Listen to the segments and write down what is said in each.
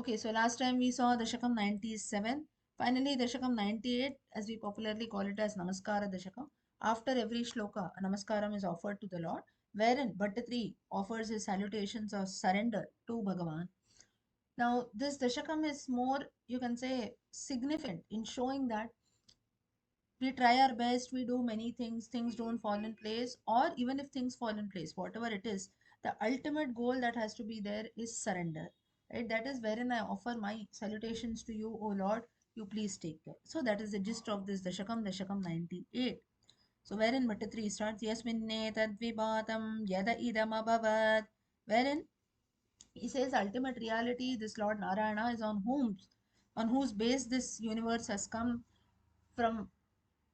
Okay, so last time we saw Dashakam 97. Finally, Dashakam 98, as we popularly call it as Namaskara Dashakam. After every shloka, a Namaskaram is offered to the Lord, wherein Bhattatri offers his salutations of surrender to Bhagavan. Now, this Dashakam is more, you can say, significant in showing that we try our best, we do many things, things don't fall in place, or even if things fall in place, whatever it is, the ultimate goal that has to be there is surrender, right? That is wherein I offer my salutations to you, O Lord, you please take care. So that is the gist of this Dashakam 98. So wherein Bhattatri starts yasminne tadvibatam yada idam abhavad, wherein he says ultimate reality, this Lord Narayana is on whose base this universe has come from,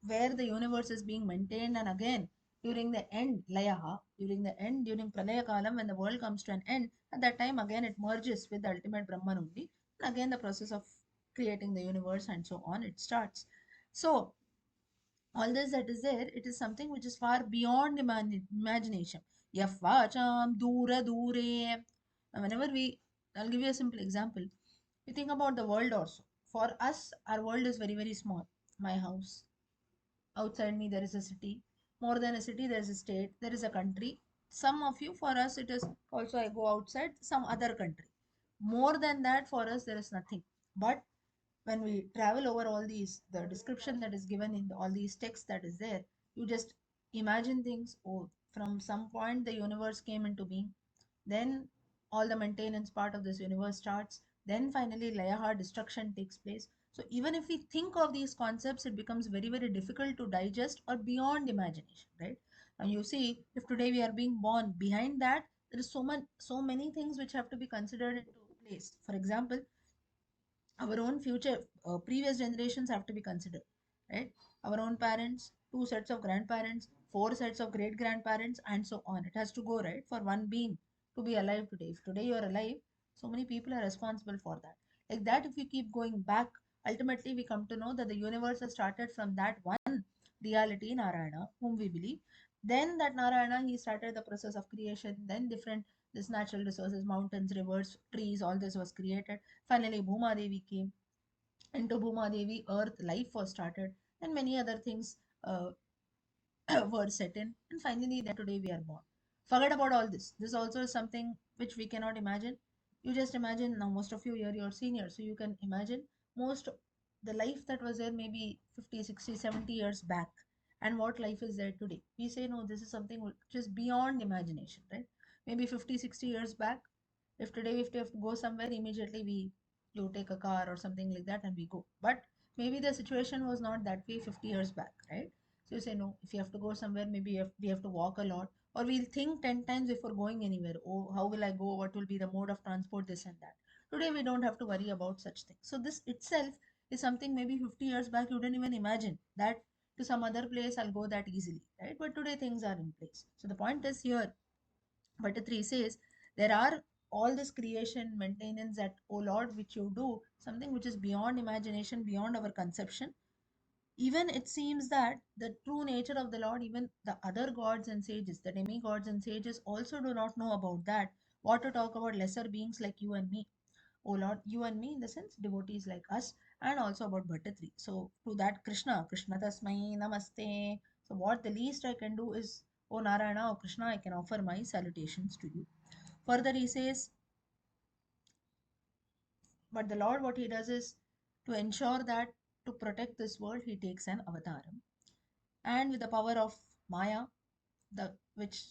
where the universe is being maintained. And again, during the end, Layaha, during the end, during Pralaya Kalam, when the world comes to an end, at that time again it merges with the ultimate Brahman only. And again, the process of creating the universe and so on, it starts. So, all this that is there, it is something which is far beyond imagination. Yafvacham dura dure. Now, whenever I'll give you a simple example. You think about the world also. For us, our world is very, very small. My house, outside me there is a city, more than a city there is a state, there is a country. Some of you, for us it is also I go outside some other country. More than that, for us there is nothing. But when we travel over all these, the description that is given in all these texts that is there, you just imagine things. Oh, from some point the universe came into being, then all the maintenance part of this universe starts, then finally Layaha destruction takes place. So even if we think of these concepts, it becomes very, very difficult to digest or beyond imagination, right? And you see, if today we are being born, behind that there is so many things which have to be considered into place. For example, our own future, previous generations have to be considered, right? Our own parents, two sets of grandparents, four sets of great grandparents, and so on. It has to go, right, for one being to be alive today. If today you are alive, so many people are responsible for that. Like that, if we keep going back, ultimately we come to know that the universe has started from that one reality, Narayana, whom we believe. Then that Narayana, he started the process of creation. Then different this natural resources, mountains, rivers, trees, all this was created. Finally, Bhuma Devi came. Into Bhuma Devi, earth, life was started, and many other things were set in. And finally, then today we are born. Forget about all this. This also is something which we cannot imagine. You just imagine now, most of you here, you're senior, so you can imagine most the life that was there maybe 50, 60, 70 years back, and what life is there today. We say, no, this is something which is beyond imagination, right? Maybe 50, 60 years back, if today if we have to go somewhere, immediately you take a car or something like that and we go. But maybe the situation was not that way 50 years back, right? So you say no, if you have to go somewhere, maybe we have to walk a lot, or we'll think 10 times before going anywhere. Oh, how will I go? What will be the mode of transport? This and that. Today we don't have to worry about such things. So this itself is something maybe 50 years back you didn't even imagine that to some other place I'll go that easily, right? But today things are in place. So the point is here, but 3 says, there are all this creation, maintenance that, oh Lord, which you do, something which is beyond imagination, beyond our conception. Even it seems that the true nature of the Lord, even the other gods and sages, the demigods and sages also do not know about that. What to talk about lesser beings like you and me? Oh Lord, you and me in the sense devotees like us, and also about Bhattatri. So to that Krishna Tasmai Namaste. So what the least I can do is, O Narayana, O Krishna, I can offer my salutations to you. Further he says, but the Lord, what he does is to ensure that to protect this world, he takes an avataram. And with the power of Maya, the which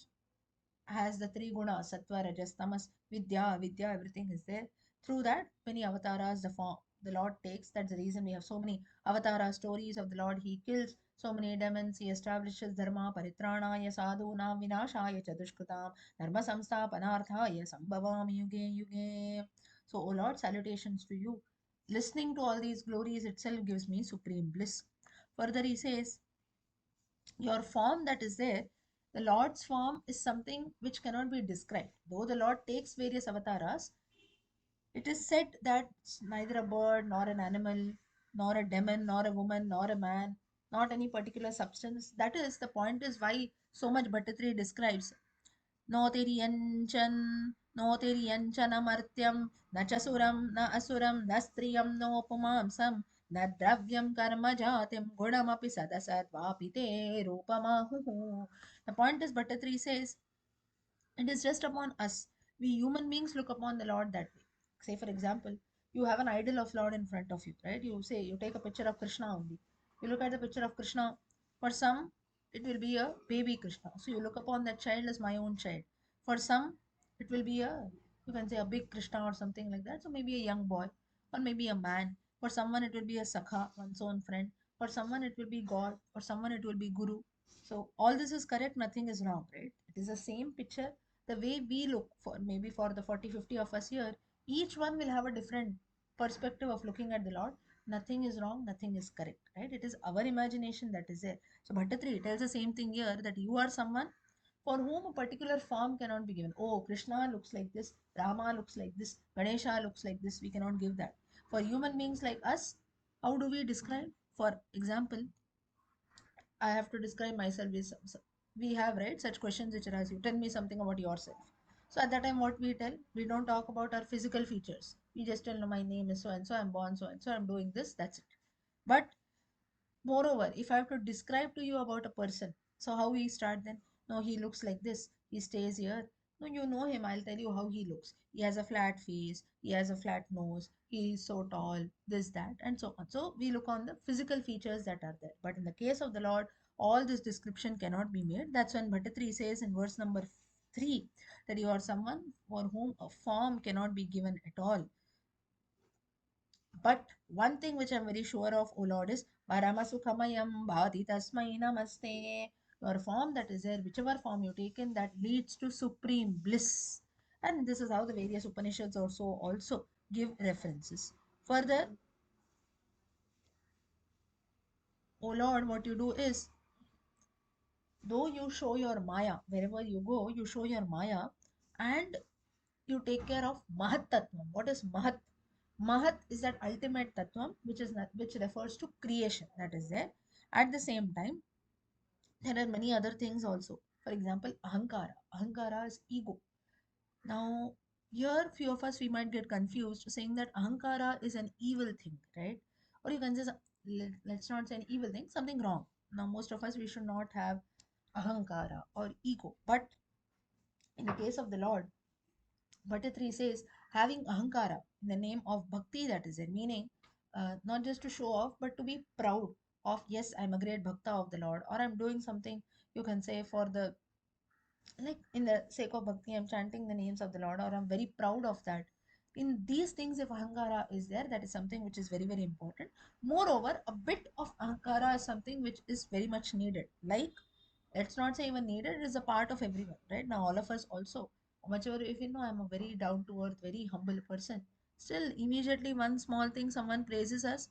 has the three gunas, sattva, rajas, tamas, vidya, everything is there. Through that, many avatars the Lord takes. That's the reason we have so many avatara stories of the Lord. He kills so many demons. He establishes dharma, paritranaya, sadhuna, vinashaya, chadushkrutam, dharma samsthapanarthaya, sambhavam yuge yuge. So, O Lord, salutations to you. Listening to all these glories itself gives me supreme bliss. Further, he says, your form that is there, the Lord's form is something which cannot be described. Though the Lord takes various avatars, it is said that neither a bird, nor an animal, nor a demon, nor a woman, nor a man, not any particular substance. That is the point, is why so much Bhattatri describes. No teri anchan, No tiryanchana martyam, na chasuram, na asuram, na striyam, no pumamsam, na dravyam karma jatim, gunamapi sadasarvapite rupamahu. The point is, Bhattatri says, it is just upon us. We human beings look upon the Lord that way. Say, for example, you have an idol of Lord in front of you, right? You say, you take a picture of Krishna only. You look at the picture of Krishna. For some, it will be a baby Krishna. So you look upon that child as my own child. For some, it will be a, you can say, a big Krishna or something like that. So maybe a young boy or maybe a man. For someone, it will be a Sakha, one's own friend. For someone, it will be God. For someone, it will be Guru. So all this is correct. Nothing is wrong, right? It is the same picture. The way we look, for maybe for the 40, 50 of us here, each one will have a different perspective of looking at the Lord. Nothing is wrong, nothing is correct, right? It is our imagination that is there. So Bhattatri tells the same thing here, that you are someone for whom a particular form cannot be given. Oh, Krishna looks like this, Rama looks like this, Ganesha looks like this. We cannot give that. For human beings like us, how do we describe? For example, I have to describe myself with we have, right, such questions which are asked you. Tell me something about yourself. So at that time, what we tell, we don't talk about our physical features. We just tell, no, my name is so and so, I'm born so and so, I'm doing this, that's it. But moreover, if I have to describe to you about a person, so how we start then? No, he looks like this. He stays here. No, you know him. I'll tell you how he looks. He has a flat face. He has a flat nose. He is so tall. This, that, and so on. So we look on the physical features that are there. But in the case of the Lord, all this description cannot be made. That's when Bhattatri says in verse number 3 that you are someone for whom a form cannot be given at all. But one thing which I'm very sure of, O Lord, is Paramasukhamayam Bhati Tasmai Namaste. Your form that is there, whichever form you take in, that leads to supreme bliss. And this is how the various Upanishads also give references. Further, O Lord, what you do is, though you show your Maya, wherever you go, you show your Maya and you take care of Mahat Tattvam. What is Mahat? Mahat is that ultimate Tattvam which refers to creation that is there. At the same time, there are many other things also. For example, Ahankara. Ahankara is ego. Now, here few of us we might get confused saying that Ahankara is an evil thing, right? Or you can say, let's not say an evil thing, something wrong. Now, most of us we should not have Ahankara or ego. But in the case of the Lord, Bhattatri says having ahankara in the name of bhakti, that is it, meaning not just to show off, but to be proud of, yes, I'm a great bhakta of the Lord, or I'm doing something, you can say, for the, like in the sake of bhakti, I'm chanting the names of the Lord, or I'm very proud of that. In these things, if ahankara is there, that is something which is very, very important. Moreover, a bit of ahankara is something which is very much needed. Like, let's not say even needed, it is a part of everyone, right? Now, all of us also, whichever, if you know, I'm a very down to earth, very humble person, still, immediately one small thing someone praises us,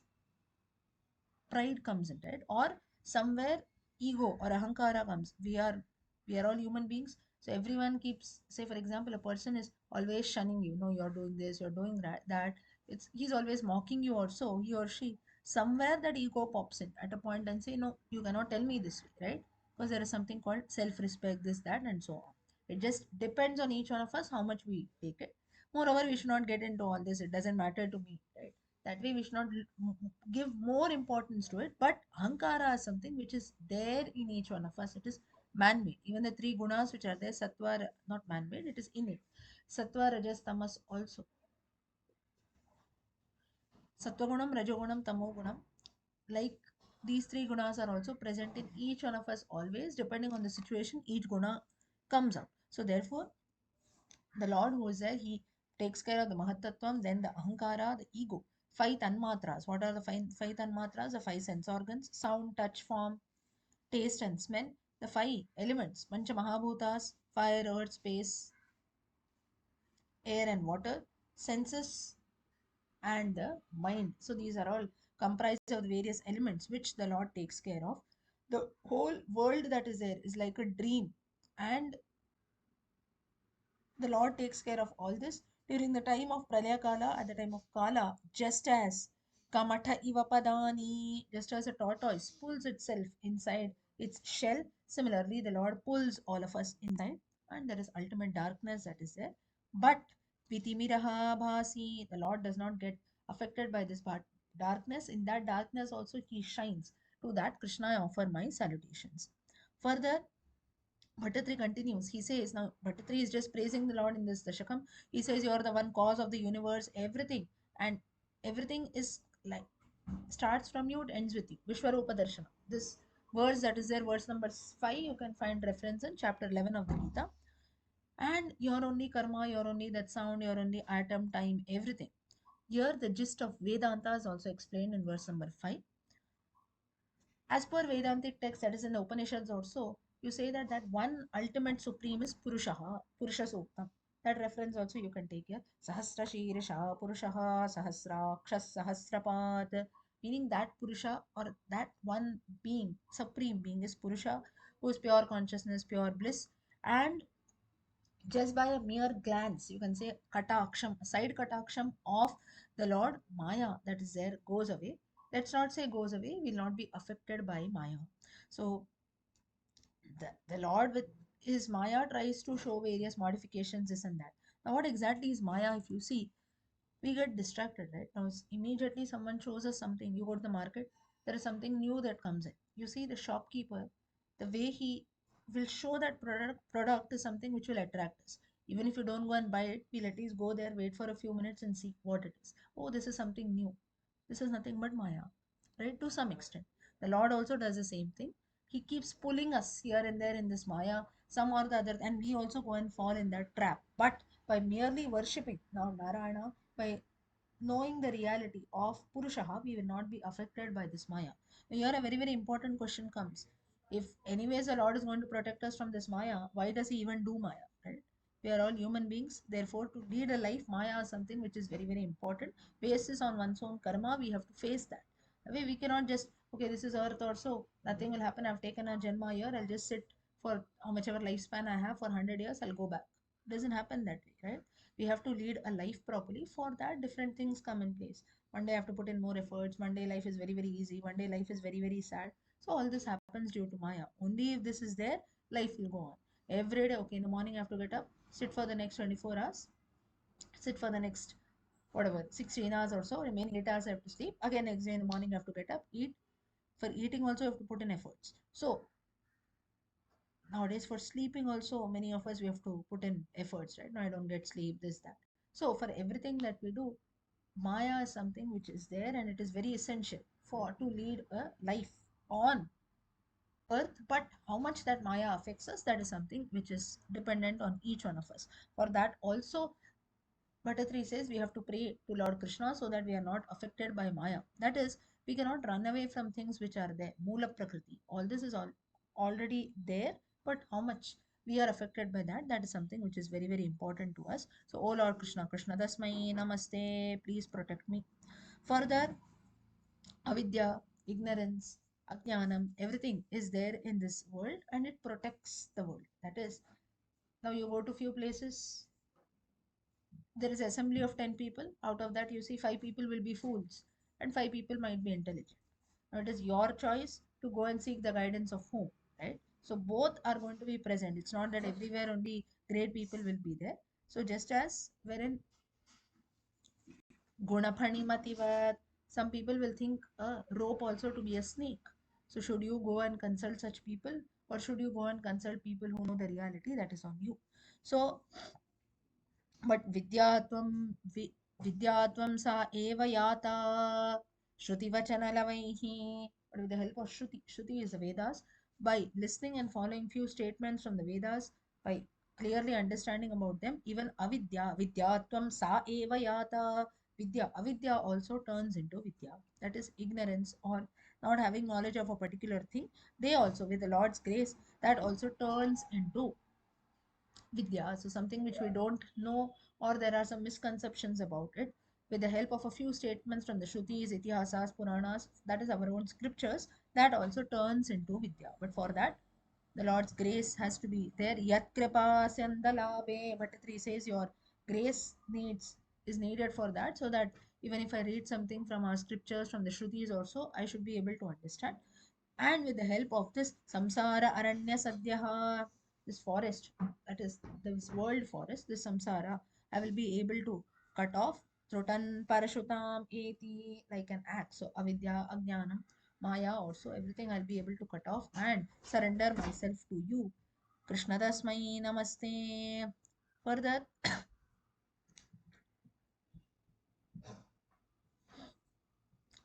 pride comes in, right? Or somewhere ego or ahankara comes. We are all human beings, so everyone keeps, say for example, a person is always shunning you, no, you're doing this, you're doing that, he's always mocking you, or so he or she, somewhere that ego pops in at a point and say, no, you cannot tell me this way, right? Because there is something called self-respect, this, that, and so on. It just depends on each one of us how much we take it. Moreover, we should not get into all this, it doesn't matter to me, right? That way we should not give more importance to it. But ahankara is something which is there in each one of us. It is man-made. Even the three gunas which are there, sattva, not man-made, it is innate. Sattva, rajas, tamas also. Sattvagunam, rajogunam, tamogunam, like these three gunas are also present in each one of us always. Depending on the situation, each guna comes out. So therefore, the Lord who is there, he takes care of the Mahatattvam, then the Ahankara, the ego. Five Tanmatras. What are the five Tanmatras? The five sense organs: sound, touch, form, taste, and smell. The five elements: Pancha Mahabhutas, fire, earth, space, air, and water, senses, and the mind. So these are all comprised of the various elements which the Lord takes care of. The whole world that is there is like a dream, and the Lord takes care of all this during the time of Pralaya Kala, at the time of Kala, just as Kamatha Ivapadani, just as a tortoise pulls itself inside its shell, similarly the Lord pulls all of us inside, and there is ultimate darkness that is there. But Vitimiraha Bhasi, the Lord does not get affected by this darkness. In that darkness also he shines. To that Krishna I offer my salutations. Further, Bhattatri continues. He says, now Bhattatri is just praising the Lord in this Dashakam. He says, you are the one cause of the universe, everything. And everything is like, starts from you, it ends with you. Vishwarupa Darshana. This verse that is there, verse number 5, you can find reference in chapter 11 of the Gita. And you're only karma, you're only that sound, you're only atom, time, everything. Here, the gist of Vedanta is also explained in verse number 5. As per Vedantic text, that is in the Upanishads also, you say that that one ultimate supreme is Purushaha, Purusha Suktam. That reference also you can take here. Sahasra Shirisha, Purushaha, Sahasrakshas, Sahasrapat. Meaning that Purusha or that one being, supreme being is Purusha, who is pure consciousness, pure bliss. And just by a mere glance, you can say kataksham, a side kataksham of the Lord, Maya that is there goes away. Let's not say goes away, will not be affected by Maya. So the Lord with his Maya tries to show various modifications, this and that. Now, what exactly is Maya? If you see, we get distracted, right? Now, immediately someone shows us something. You go to the market, there is something new that comes in. You see the shopkeeper, the way he will show that product is something which will attract us. Even if you don't go and buy it, we'll at least go there, wait for a few minutes and see what it is. Oh, this is something new. This is nothing but Maya, right? To some extent. The Lord also does the same thing. He keeps pulling us here and there in this Maya, some or the other, and we also go and fall in that trap. But by merely worshipping now Narayana, by knowing the reality of Purushaha, we will not be affected by this Maya. Now, here a very, very important question comes. If anyways the Lord is going to protect us from this Maya, why does he even do Maya? Right? We are all human beings. Therefore, to lead a life, Maya is something which is very, very important. Basis on one's own karma, we have to face that. We cannot just, okay, this is earth or so, nothing will happen. I've taken a Janma here, I'll just sit for how much ever lifespan I have for 100 years, I'll go back. It doesn't happen that way, right? We have to lead a life properly. For that, different things come in place. One day I have to put in more efforts. One day life is very, very easy. One day life is very, very sad. So all this happens due to Maya. Only if this is there, life will go on. Every day, okay, in the morning I have to get up, sit for the next 24 hours, sit for the next whatever 16 hours or so, remaining 8 hours I have to sleep. Again, next day in the morning I have to get up, eat. For eating also I have to put in efforts. So nowadays for sleeping also, many of us we have to put in efforts, right? No, I don't get sleep, this, that. So for everything that we do, Maya is something which is there and it is very essential for to lead a life on earth. But how much that Maya affects us, that is something which is dependent on each one of us. For that also, Bhattatri says we have to pray to Lord Krishna so that we are not affected by Maya. That is, we cannot run away from things which are there. Mula Prakriti. All this is all already there, but how much we are affected by that, that is something which is very, very important to us. So, O Lord Krishna, Krishna Dasmai, Namaste, please protect me. Further, avidya, ignorance, ajnanam, everything is there in this world and it protects the world. That is, now you go to few places, there is assembly of 10 people. Out of that, you see 5 people will be fools and 5 people might be intelligent. Now it is your choice to go and seek the guidance of whom, right? So both are going to be present. It's not that everywhere only great people will be there. So just as wherein Gunaphanimativat, some people will think a rope also to be a snake. So should you go and consult such people, or should you go and consult people who know the reality? That is on you. So but vidyatvam sa eva yata shrutivachanalavaihi. But with the help of Shruti is the Vedas. By listening and following few statements from the Vedas, by clearly understanding about them, even vidyatvam sa eva yata, avidya also turns into vidya. That is ignorance or not having knowledge of a particular thing. They also, with the Lord's grace, that also turns into Vidya, so something which we don't know, or there are some misconceptions about it. With the help of a few statements from the Shrutis, Itihasas, Puranas, that is our own scriptures, that also turns into Vidya. But for that, the Lord's grace has to be there. Yat kripa syandalabe. Bhattatri says your grace is needed for that, so that even if I read something from our scriptures, from the Shrutis also, I should be able to understand. And with the help of this samsara aranya sadhyaha, this forest, that is this world forest, this samsara, I will be able to cut off. Trotan Parashutam Eti, like an axe. So Avidya, Ajnanam, Maya also, everything I'll be able to cut off and surrender myself to you. Krishna Tasmai Namaste. Further,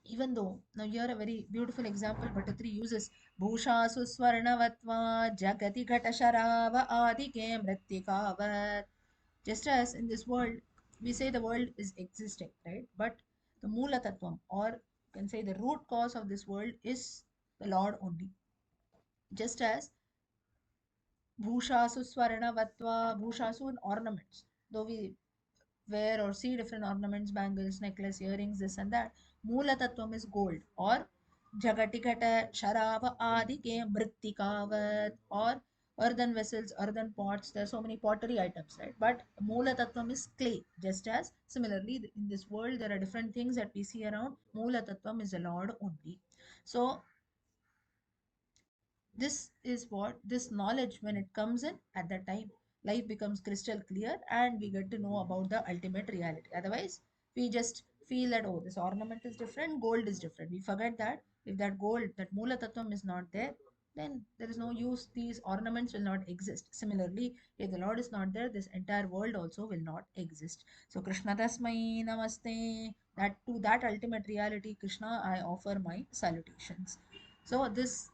even though now here a very beautiful example, Bhattatri uses Bhushasu Swarnavatva Jagati Ghatasharava Adike Mrittikavat. Just as in this world, we say the world is existing, right? But the Mula Tattvam, or you can say the root cause of this world, is the Lord only. Just as Bhushasu Swarnavatva, Bhushasu and ornaments, though we wear or see different ornaments, bangles, necklace, earrings, this and that. Moola Tattvam is gold or Jagatikata Sharava Adike Mrittikavat or earthen vessels, earthen pots. There are so many pottery items, right? But Moola Tattvam is clay. Just as similarly in this world there are different things that we see around. Moola Tattvam is the Lord only. So this is what this knowledge, when it comes in at that time, life becomes crystal clear and we get to know about the ultimate reality. Otherwise, we just feel that, oh, this ornament is different, gold is different. We forget that if that gold, that Mula Tattvam is not there, then there is no use. These ornaments will not exist. Similarly, if the Lord is not there, this entire world also will not exist. So, Krishna Tasmai Namaste. That to that ultimate reality, Krishna, I offer my salutations. So, this,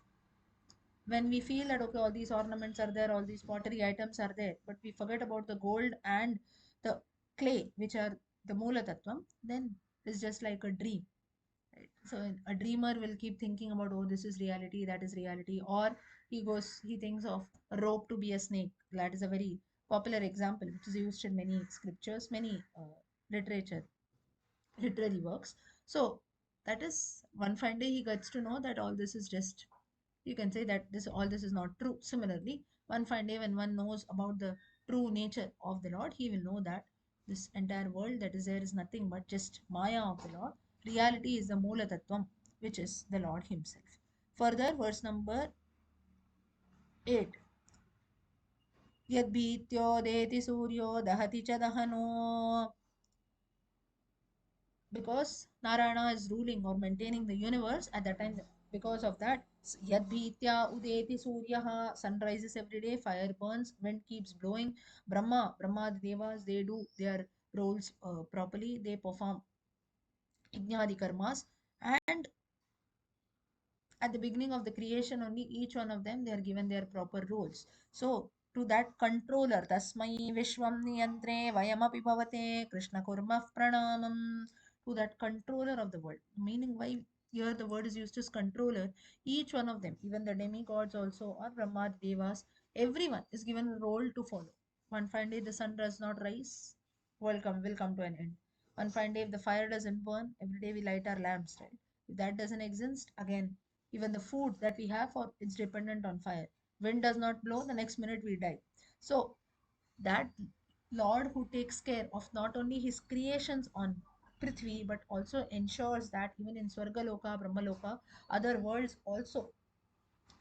when we feel that okay, all these ornaments are there, all these pottery items are there, but we forget about the gold and the clay, which are the Moola Tattvam, then it's just like a dream, right? So a dreamer will keep thinking about, oh, this is reality, that is reality, or he thinks of a rope to be a snake. That is a very popular example which is used in many scriptures, many literature, literary works. So that is one fine day he gets to know that all this is just, you can say that this all this is not true. Similarly, one fine day when one knows about the true nature of the Lord, he will know that this entire world that is there is nothing but just Maya of the Lord. Reality is the Moola Tattvam, which is the Lord Himself. Further, verse number 8. Yadbhityo suryo dahati cha dahano, because Narayana is ruling or maintaining the universe at that time. Because of that, Yadbhitya Udeti Suryaha, sun rises every day, fire burns, wind keeps blowing. Brahma, the Devas, they do their roles properly, they perform Ijnadi karmas, and at the beginning of the creation only, each one of them, they are given their proper roles. So to that controller, tasmai vishwam niyantre vayamapi bhavate krishna kurma pranamam, to that controller of the world, meaning why here the word is used as controller. Each one of them, even the demigods also, or brahma, devas, everyone is given a role to follow. One fine day the sun does not rise, world will come to an end. One fine day if the fire doesn't burn, every day we light our lamps, right? If that doesn't exist, again, even the food that we have for, it's dependent on fire. Wind does not blow, the next minute we die. So that Lord who takes care of not only his creations on Prithvi, but also ensures that even in Swargaloka, Brahmaloka, other worlds also,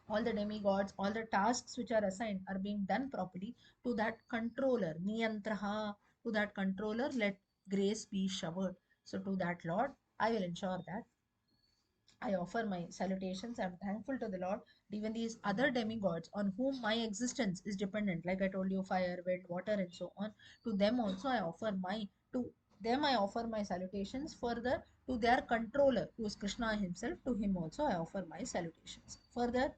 all the demigods, all the tasks which are assigned are being done properly. To that controller, Niyantraha, to that controller, let grace be showered. So to that Lord, I will ensure that I offer my salutations. I'm thankful to the Lord. Even these other demigods on whom my existence is dependent, like I told you, fire, wind, water, and so on, to them also I offer my salutations. Further, to their controller, who is Krishna himself, to him also I offer my salutations. Further,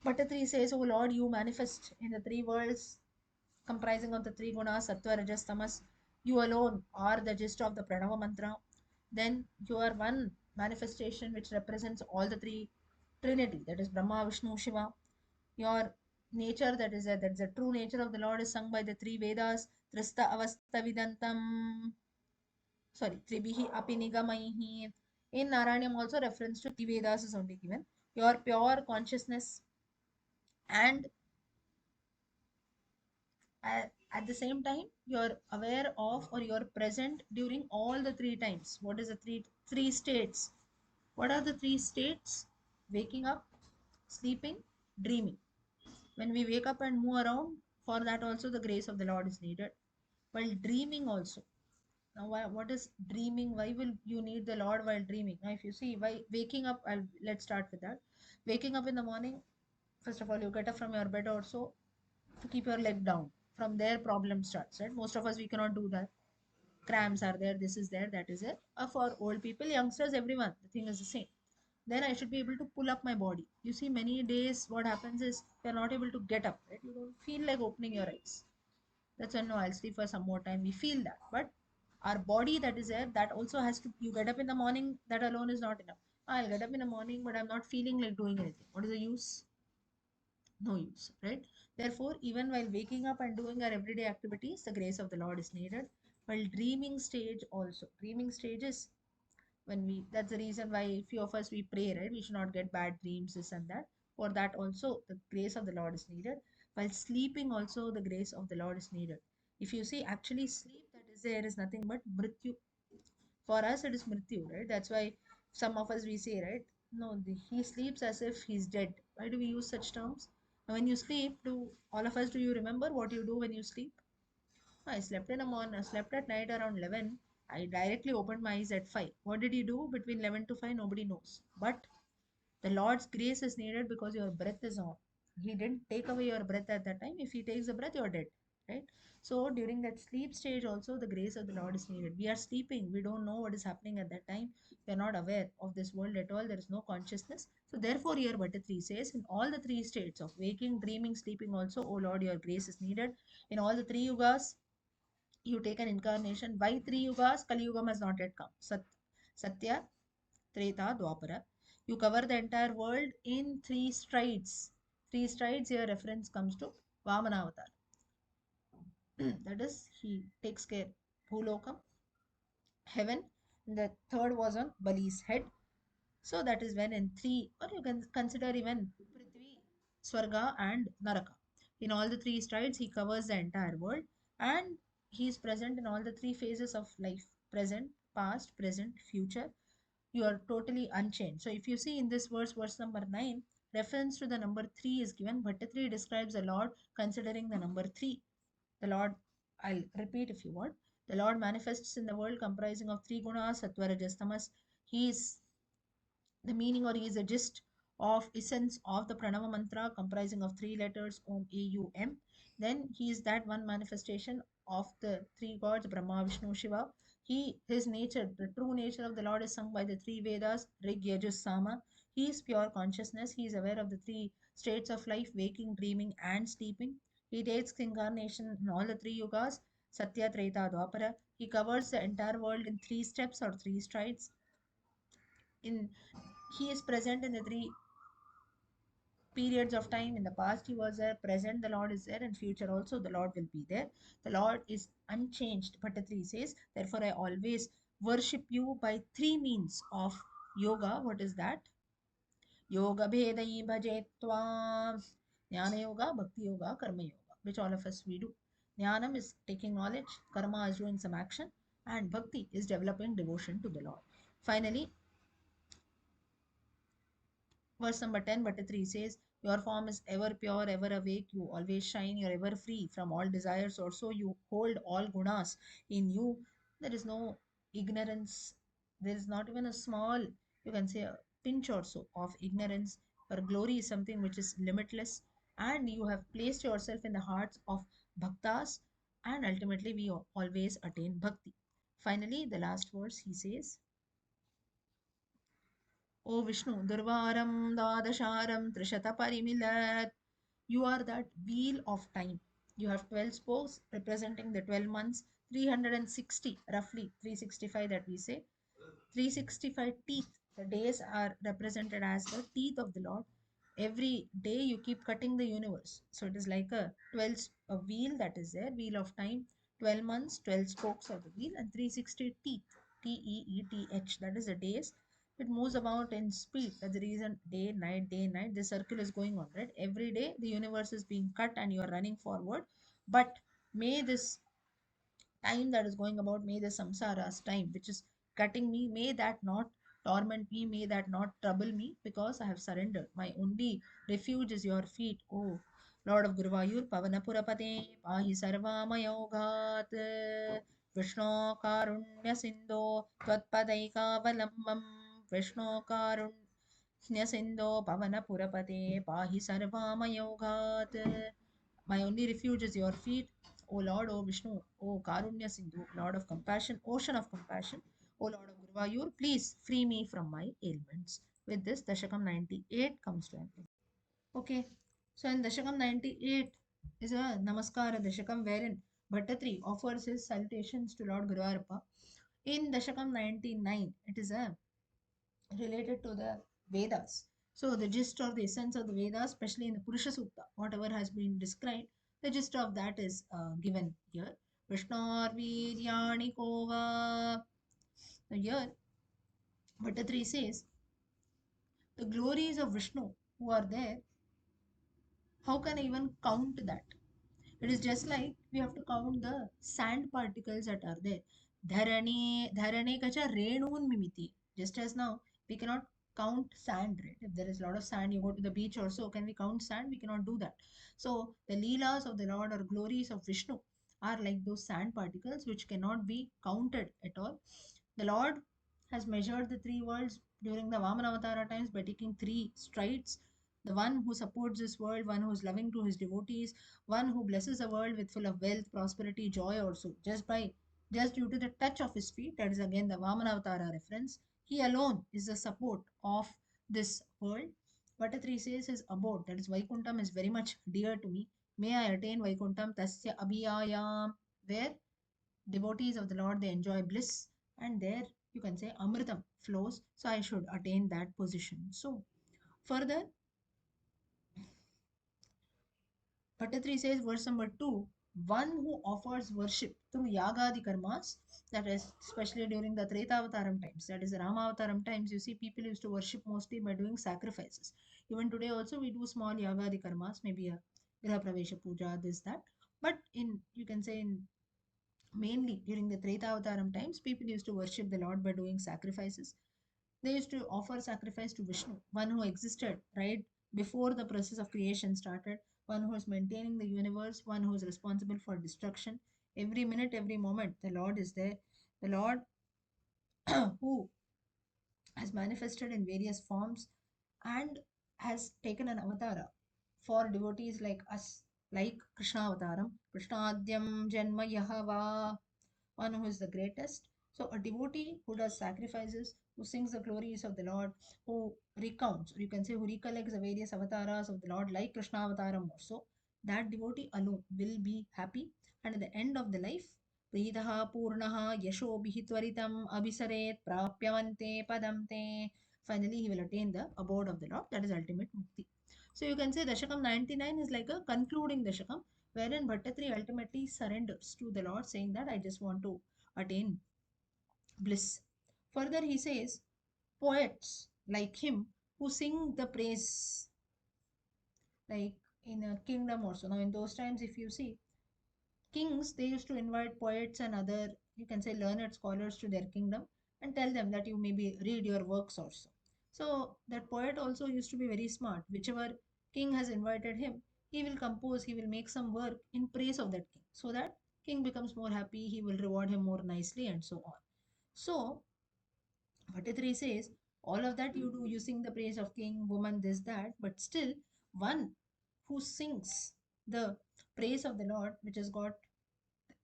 Bhattatri says, O Lord, you manifest in the three worlds comprising of the three gunas, sattva, rajas, tamas. You alone are the gist of the Pranava mantra. Then you are one manifestation which represents all the three Trinity, that is Brahma, Vishnu, Shiva. Your nature, that is the true nature of the Lord, is sung by the three Vedas, Trista Avasta Vidantam, sorry, Tribihi Apinigamaihi. In Narayanam also reference to three Vedas is only given. Your pure consciousness and at the same time you're aware of, or you're present during all the three times. What is the three states? What are the three states? Waking up, sleeping, dreaming. When we wake up and move around For that also the grace of the Lord is needed. While dreaming also. Now, what is dreaming? Why will you need the Lord while dreaming? Now, if you see, why waking up, let's start with that. Waking up in the morning, first of all, you get up from your bed also to keep your leg down. From there, problem starts, right? Most of us, we cannot do that. Cramps are there, this is there, that is it. For old people, youngsters, everyone, the thing is the same. Then I should be able to pull up my body. You see, many days, what happens is you're not able to get up, right? You don't feel like opening your eyes. That's when, no, I'll sleep for some more time. We feel that. But our body that is there, that also has to, you get up in the morning, that alone is not enough. I'll get up in the morning, but I'm not feeling like doing anything. What is the use? No use, right? Therefore, even while waking up and doing our everyday activities, the grace of the Lord is needed. While dreaming stage also. Dreaming stage is when we, that's the reason why few of us we pray, right? We should not get bad dreams, this and that. For that also, the grace of the Lord is needed. While sleeping also, the grace of the Lord is needed. If you see, actually sleep that is there is nothing but mrityu. For us, it is mrityu, right? That's why some of us we say, right? No, he sleeps as if he's dead. Why do we use such terms? When you sleep, do all of us, do you remember what you do when you sleep? I slept in the morning, I slept at night around 11. I directly opened my eyes at 5. What did you do between 11 to 5? Nobody knows. But the Lord's grace is needed because your breath is on. He didn't take away your breath at that time. If He takes the breath, you're dead. Right? So during that sleep stage, also the grace of the Lord is needed. We are sleeping. We don't know what is happening at that time. We are not aware of this world at all. There is no consciousness. So therefore, here Bhatta 3 says, in all the three states of waking, dreaming, sleeping also, O Lord, your grace is needed. In all the three yugas, you take an incarnation. Why three yugas? Kali Yugam has not yet come. Satya, Treta, Dwapara. You cover the entire world in three strides. Three strides, here reference comes to Vamana Avatar. That is, he takes care Bhulokam, heaven. The third was on Bali's head. So that is when in three, or you can consider even Prithvi, Swarga, and Naraka. In all the three strides, he covers the entire world and he is present in all the three phases of life: present, past, present, future. You are totally unchanged. So if you see in this verse number 9, reference to the number 3 is given. Bhatta describes the Lord considering the number 3. The Lord, I'll repeat if you want. The Lord manifests in the world comprising of three gunas, sattva, rajas, tamas. He is the meaning, or he is a gist of essence of the pranava mantra comprising of three letters om a u m. Then he is that one manifestation of the three gods Brahma, Vishnu, Shiva. His nature, the true nature of the Lord, is sung by the three Vedas: Rig, Yajus, Sama. He is pure consciousness. He is aware of the three states of life: waking, dreaming, and sleeping. He takes incarnation in all the three yugas: Satya, Treta, Dwapara. He covers the entire world in three steps or three strides. In He is present in the three periods of time. In the past he was there, present the Lord is there, and future also the Lord will be there. The Lord is unchanged. Bhatta says, therefore I always worship you by three means of yoga. What is that? Yoga bhedai bhaje tvam. Jnana yoga, bhakti yoga, karma yoga, which all of us we do. Jnanam is taking knowledge, karma is doing some action, and bhakti is developing devotion to the Lord. Finally, verse number 10, but 3 says, your form is ever pure, ever awake, you always shine, you're ever free from all desires. Also, you hold all gunas in you. There is no ignorance. There is not even a small, you can say, a pinch or so of ignorance. Your glory is something which is limitless, and you have placed yourself in the hearts of bhaktas, and ultimately, we always attain bhakti. Finally, the last verse he says, O Vishnu, Durvaram Dadasharam Trishata Parimilat. You are that wheel of time. You have 12 spokes representing the 12 months, 360, roughly 365 that we say. 365 teeth. The days are represented as the teeth of the Lord. Every day you keep cutting the universe. So it is like a 12 a wheel that is there, wheel of time, 12 months, 12 spokes of the wheel, and 360 teeth. Teeth. That is the days. It moves about in speed. That's the reason day, night. This circle is going on, right? Every day the universe is being cut and you are running forward. But may this time that is going about, may the samsara's time, which is cutting me, may that not torment me, may that not trouble me, because I have surrendered. My only refuge is your feet. Oh, Lord of Guruvayur, Pavanapurapate, Pahi Sarvamayogat, Vishnu Karunya Sindho, Tvatpadaikavalambam, Vishnu Karunya Sindho, Pavanapurapate, Pahi Sarvamayogat. My only refuge is your feet, O Lord, O Vishnu, O Karunya Sindhu, Lord of compassion, ocean of compassion, O Lord of Guruvayur, please free me from my ailments. With this, Dashakam 98 comes to an end. Okay, so in Dashakam 98 is a Namaskara Dashakam wherein Bhattatri offers his salutations to Lord Guruvarappa. In Dashakam 99, it is a related to the Vedas. So the gist or the essence of the Vedas, especially in the Purusha Sutta, whatever has been described, the gist of that is given here. Vishnar Viryani Kova. Here, Bhattatri says, the glories of Vishnu who are there, how can I even count that? It is just like we have to count the sand particles that are there. Dharane kacha renun mimiti. Just as now, we cannot count sand, right? If there is a lot of sand, you go to the beach also, can we count sand? We cannot do that. So the leelas of the Lord or glories of Vishnu are like those sand particles which cannot be counted at all. The Lord has measured the three worlds during the Vamanavatara times by taking three strides. The one who supports this world, one who is loving to his devotees, one who blesses the world with full of wealth, prosperity, joy also, just due to the touch of his feet. That is again the Vamanavatara reference. He alone is the support of this world. Bhattatri says his abode, that is Vaikuntham, is very much dear to me. May I attain Vaikuntham tasya abhiyayam, where devotees of the Lord they enjoy bliss, and there you can say Amritam flows. So I should attain that position. So further, Bhattatri says, verse number 2, one who offers worship through yagadi karmas, that is, especially during the Tretavataram times, that is, the Ramavataram times, you see people used to worship mostly by doing sacrifices. Even today, also, we do small yagadi karmas, maybe a Graha Pravesha Puja, this, that. But in, you can say, in mainly during the Tretavataram times, people used to worship the Lord by doing sacrifices. They used to offer sacrifice to Vishnu, one who existed right before the process of creation started, one who is maintaining the universe, one who is responsible for destruction. Every minute, every moment, the Lord is there. The Lord who has manifested in various forms and has taken an avatara for devotees like us, like Krishna Avataram, Krishnaadyam Janma Yahava, one who is the greatest. So, a devotee who does sacrifices, who sings the glories of the Lord, who recounts, or you can say who recollects the various avatars of the Lord, like Krishna Avataram also, that devotee alone will be happy. And at the end of the life, Pritaha Purnaha Yashobhi Tvaritam Abhisaret Prapyavante Padamte. Finally, he will attain the abode of the Lord, that is ultimate mukti. So, you can say Dashakam 99 is like a concluding Dashakam wherein Bhattatri ultimately surrenders to the Lord, saying that I just want to attain bliss. Further, he says, poets like him who sing the praise, like in a kingdom also. Now, in those times, if you see, kings, they used to invite poets and other, you can say, learned scholars to their kingdom and tell them that you maybe read your works also. So, that poet also used to be very smart. Whichever king has invited him, he will compose, he will make some work in praise of that king so that king becomes more happy, he will reward him more nicely, and so on. So, Bhattatri says, all of that you do, you sing the praise of king, woman, this, that, but still, one who sings the praise of the Lord, which has got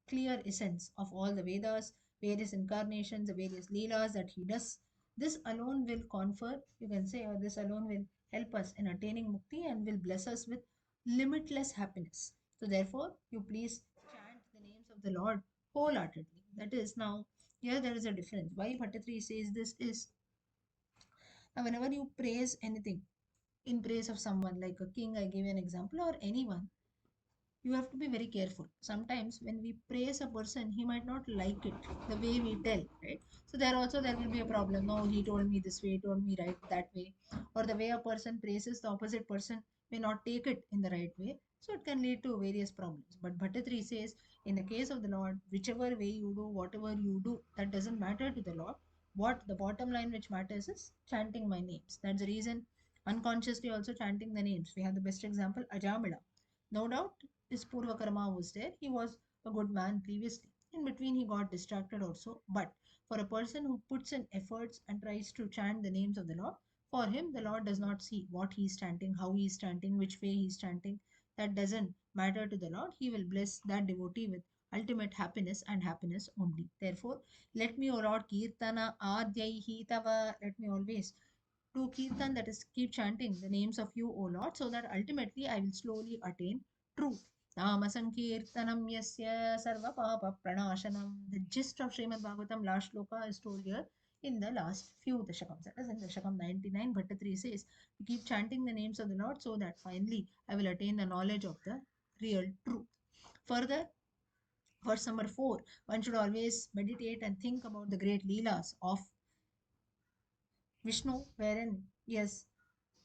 clear essence of all the Vedas, various incarnations, the various Leelas that he does. This alone will confer, you can say, or this alone will help us in attaining mukti and will bless us with limitless happiness. So, therefore, you please chant the names of the Lord wholeheartedly. That is, now, here there is a difference. Why Bhattatri says this is, now, whenever you praise anything in praise of someone, like a king, I give you an example, or anyone, you have to be very careful. Sometimes when we praise a person, he might not like it the way we tell, right? So there also there will be a problem. No, he told me this way, he told me right that way, or the way a person praises the opposite person may not take it in the right way. So it can lead to various problems. But Bhattatri says, in the case of the Lord, whichever way you do, whatever you do, that doesn't matter to the Lord. What the bottom line which matters is chanting my names. That's the reason unconsciously also chanting the names. We have the best example, Ajamila. No doubt his Purva Karma was there. He was a good man previously. In between, he got distracted also. But for a person who puts in efforts and tries to chant the names of the Lord, for him, the Lord does not see what he is chanting, how he is chanting, which way he is chanting. That doesn't matter to the Lord. He will bless that devotee with ultimate happiness and happiness only. Therefore, let me, O Lord, Kirtana Adyaihi Tava, let me always to kirtan, that is keep chanting the names of you, O Lord, so that ultimately I will slowly attain truth. Nama Sankirtanam Yasya Sarva Papa Pranashanam. The gist of Srimad Bhagavatam last shloka is told here in the last few Dashakams. That is in Dashakam 99, Bhattatri says to keep chanting the names of the Lord so that finally I will attain the knowledge of the real truth. Further, verse number 4, one should always meditate and think about the great Leelas of Vishnu, wherein he has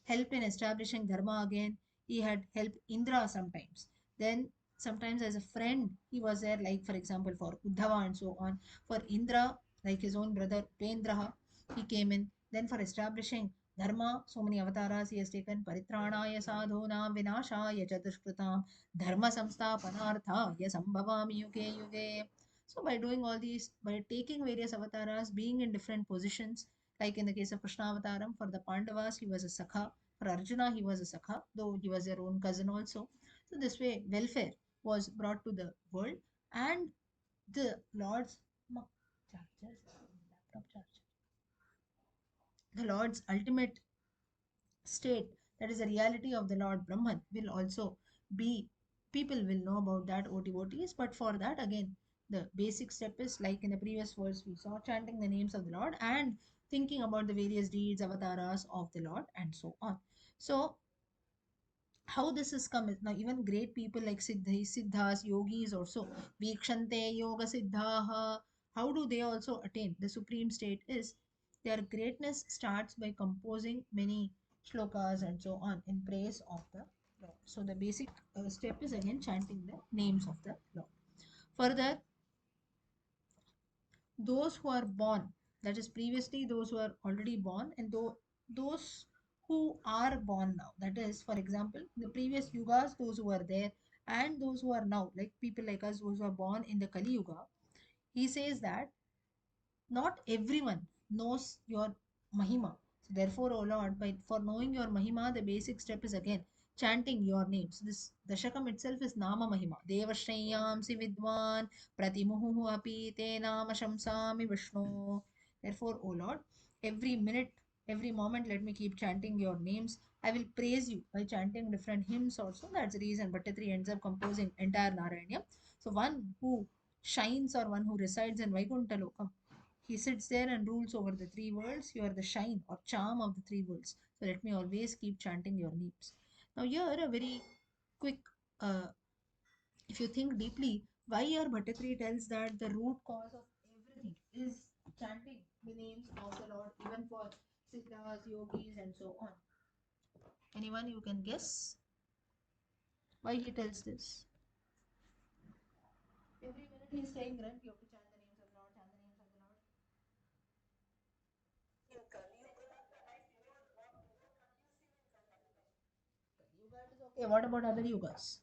helped in establishing dharma again. He had helped Indra sometimes. Then sometimes as a friend, he was there, like for example for Uddhava and so on. For Indra, like his own brother Upendraha, he came in. Then for establishing dharma, so many avatars he has taken. Paritranaya sadhunam vinashaya cha dushkritam dharma samsthapanarthaya sambhavami yuge yuge. So by doing all these, by taking various avatars, being in different positions, like in the case of Krishna Avataram, for the Pandavas, he was a Sakha. For Arjuna, he was a Sakha, though he was their own cousin also. So this way, welfare was brought to the world, and the Lord's laptop charger, the Lord's ultimate state, that is the reality of the Lord Brahman, will also be, people will know about that, O devotees. But for that, again, the basic step is like in the previous verse we saw, chanting the names of the Lord and thinking about the various deeds, avatars of the Lord, and so on. So how this has come is now even great people like siddhas, yogis also, vikshante yoga siddhaha, how do they also attain the supreme state is their greatness starts by composing many shlokas and so on in praise of the Lord. So the basic step is again chanting the names of the Lord. Further, those who are born, that is previously those who are already born, and those who are born now, that is for example the previous yugas, those who are there, and those who are now, like people like us, those who are born in the Kali Yuga. He says that not everyone knows your Mahima. So therefore, O Lord, by for knowing your Mahima, the basic step is again chanting your names. This Dashakam itself is Nama Mahima. Devashrayamsi Vidwan Pratimuhu api te Nama Shamsami Vishnu. Therefore, O Lord, every minute, every moment, let me keep chanting your names. I will praise you by chanting different hymns also. That's the reason Bhattatri ends up composing entire Narayaniyam. So one who shines or one who resides in Vaikuntha Lokam, he sits there and rules over the three worlds. You are the shine or charm of the three worlds. So let me always keep chanting your names. Now, here a very quick, uh, if you think deeply, why here Bhattatri tells that the root cause of everything is chanting the names of the Lord, even for siddhas, yogis, and so on. Anyone you can guess why he tells this? Every minute he's saying, right, you have to chant the names of the Lord, chant the names of the Lord. Yuga is okay. What about other yugas?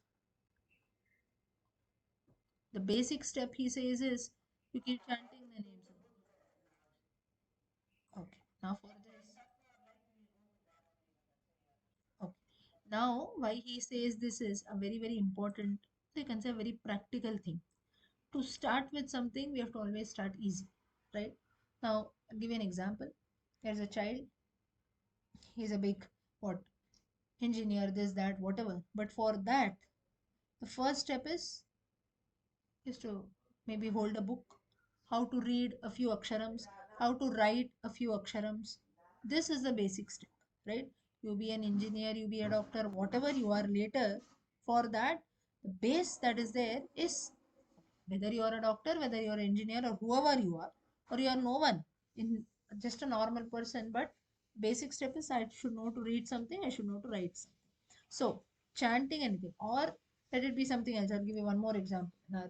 The basic step he says is you keep chanting the names of God. Okay. Now for this. Okay. Now why he says this is a very, very important, you can say a very practical thing. To start with something, we have to always start easy. Right? Now I'll give you an example. There's a child, he's a big what engineer, this, that, whatever. But for that, the first step is to maybe hold a book, how to read a few aksharams, how to write a few aksharams. This is the basic step, right? You be an engineer, you be a doctor, whatever you are later. For that, the base that is there is whether you are a doctor, whether you are an engineer, or whoever you are, or you are no one, in just a normal person. But basic step is I should know to read something, I should know to write something. So chanting anything, or let it be something else. I'll give you one more example. Now,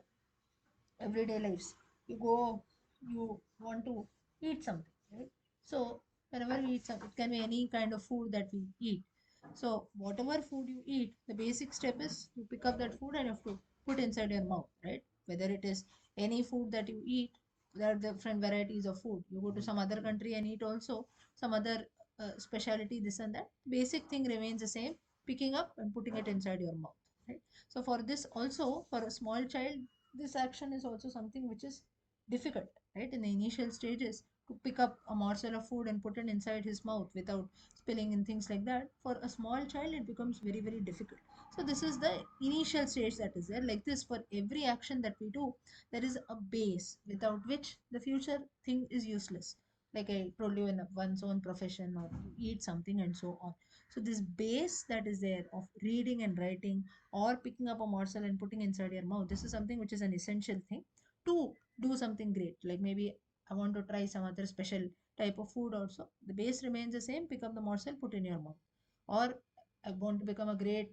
everyday lives, you go, you want to eat something, right? So whenever we eat something, it can be any kind of food that we eat. So whatever food you eat, the basic step is you pick up that food and you have to put inside your mouth, right? Whether it is any food that you eat, there are different varieties of food. You go to some other country and eat also some other specialty, this and that. Basic thing remains the same, picking up and putting it inside your mouth, right? So for this also, for a small child, this action is also something which is difficult, right? In the initial stages, to pick up a morsel of food and put it inside his mouth without spilling and things like that, for a small child it becomes very very difficult. So this is the initial stage that is there. Like this, for every action that we do, there is a base without which the future thing is useless. Like I told you, in one's own profession, or to eat something and so on. So this base that is there of reading and writing, or picking up a morsel and putting inside your mouth, this is something which is an essential thing to do something great. Like maybe I want to try some other special type of food also. The base remains the same, pick up the morsel, put in your mouth. Or I want to become a great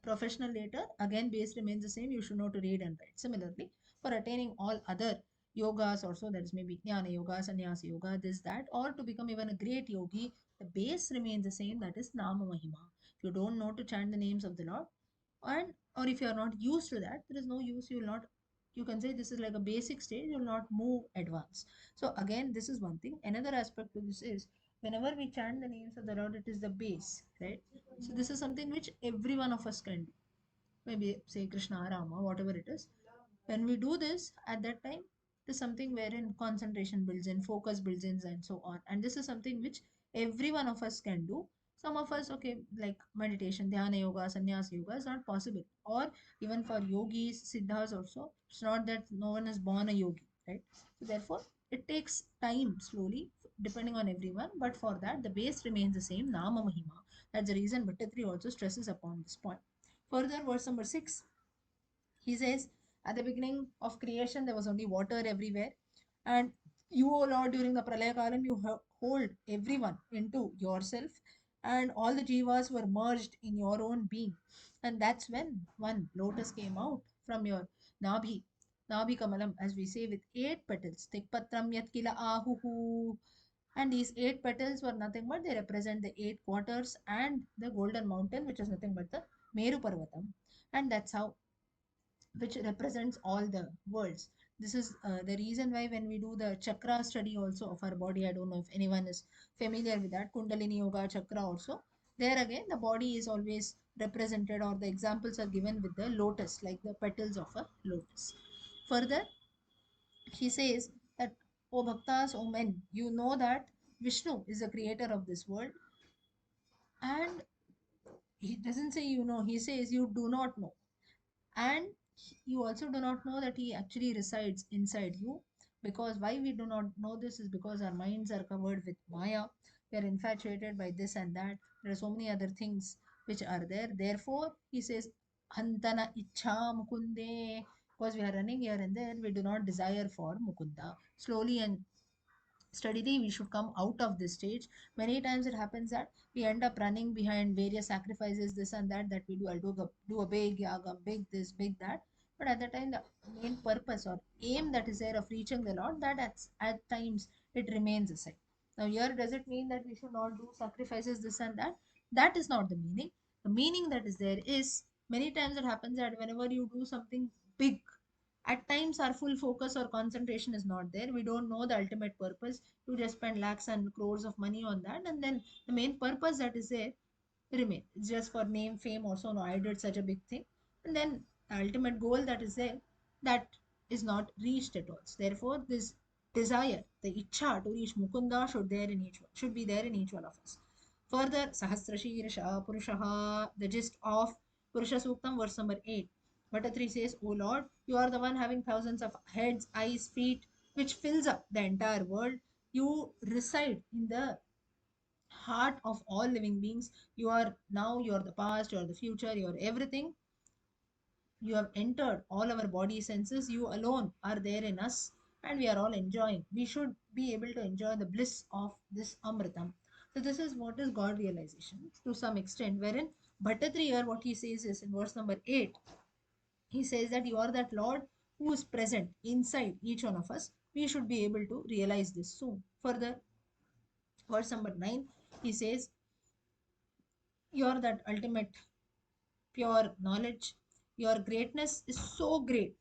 professional later, again base remains the same, you should know to read and write. Similarly, for attaining all other yogas also, that is maybe jnana yoga, sannyasa yoga, this, that, or to become even a great yogi, the base remains the same, that is nama mahima. If you don't know to chant the names of the Lord, and or if you are not used to that, there is no use, you will not, you can say this is like a basic stage, you will not move advance. So again, this is one thing. Another aspect to this is, whenever we chant the names of the Lord, it is the base, right? So this is something which every one of us can do. Maybe say Krishna, Rama, whatever it is. When we do this, at that time, it is something wherein concentration builds in, focus builds in, and so on. And this is something which every one of us can do. Some of us, okay, like meditation, dhyana yoga, sannyas yoga is not possible. Or even for yogis, siddhas also, it's not that no one is born a yogi, right? So therefore, it takes time slowly, depending on everyone. But for that, the base remains the same, Nama Mahima. That's the reason Bhattatri also stresses upon this point. Further, verse number 6, he says, at the beginning of creation, there was only water everywhere. And you, O Lord, during the Pralaya Kalam, you hold everyone into yourself. And all the jivas were merged in your own being. And that's when one lotus came out from your Nabhi. Nabhi Kamalam, as we say, with 8 petals. Tikpatram yat kila ahuhu. And these 8 petals were nothing but they represent the 8 quarters and the golden mountain, which is nothing but the Meru Parvatam. And that's how, which represents all the worlds. This is the reason why when we do the chakra study also of our body, I don't know if anyone is familiar with that, Kundalini Yoga chakra also. There again, the body is always represented, or the examples are given with the lotus, like the petals of a lotus. Further, he says that, O Bhaktas, O men, you know that Vishnu is the creator of this world. And he doesn't say you know, he says you do not know. And you also do not know that he actually resides inside you. Because why we do not know this is because our minds are covered with maya. We are infatuated by this and that. There are so many other things which are there. Therefore, he says, Hantana ichha mukunde. Because we are running here and there, we do not desire for Mukunda. Slowly and steadily we should come out of this stage. Many times it happens that we end up running behind various sacrifices, this and that, that we do. I'll do a big yaga, big this, big that. But at the time, the main purpose or aim that is there of reaching the Lord, that at times it remains aside. Now here, does it mean that we should not do sacrifices, this and that? That is not the meaning. The meaning that is there is, many times it happens that whenever you do something big, at times our full focus or concentration is not there. We don't know the ultimate purpose. You just spend lakhs and crores of money on that, and then the main purpose that is there remain. It's just for name, fame, also. No, I did such a big thing, and then the ultimate goal that is there, that is not reached at all. So therefore, this desire, the ichha to reach Mukunda, should be there in each one of us. Further, Sahasrashirsha Purushaha, the gist of Purusha Suktam, verse number 8. Bhattatri says, O Lord, you are the one having thousands of heads, eyes, feet, which fills up the entire world. You reside in the heart of all living beings. You are now, you are the past, you are the future, you are everything. You have entered all our body senses. You alone are there in us, and we are all enjoying. We should be able to enjoy the bliss of this Amritam. So, this is what is God realization to some extent, wherein Bhattatri here, what he says is in verse number 8, he says that you are that Lord who is present inside each one of us. We should be able to realize this soon. Further, verse number 9, he says, You're that ultimate pure knowledge. Your greatness is so great.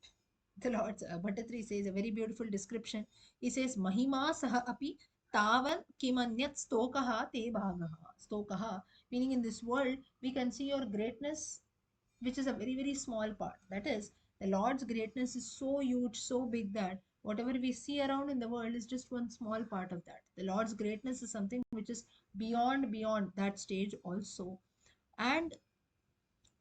The Lord Bhattatri says a very beautiful description. He says, Mahima saha api tavan kimanyat stokaha te bhagaha. Stokaha, meaning in this world, we can see your greatness, which is a very, very small part. That is, the Lord's greatness is so huge, so big that whatever we see around in the world is just one small part of that. The Lord's greatness is something which is beyond that stage also. And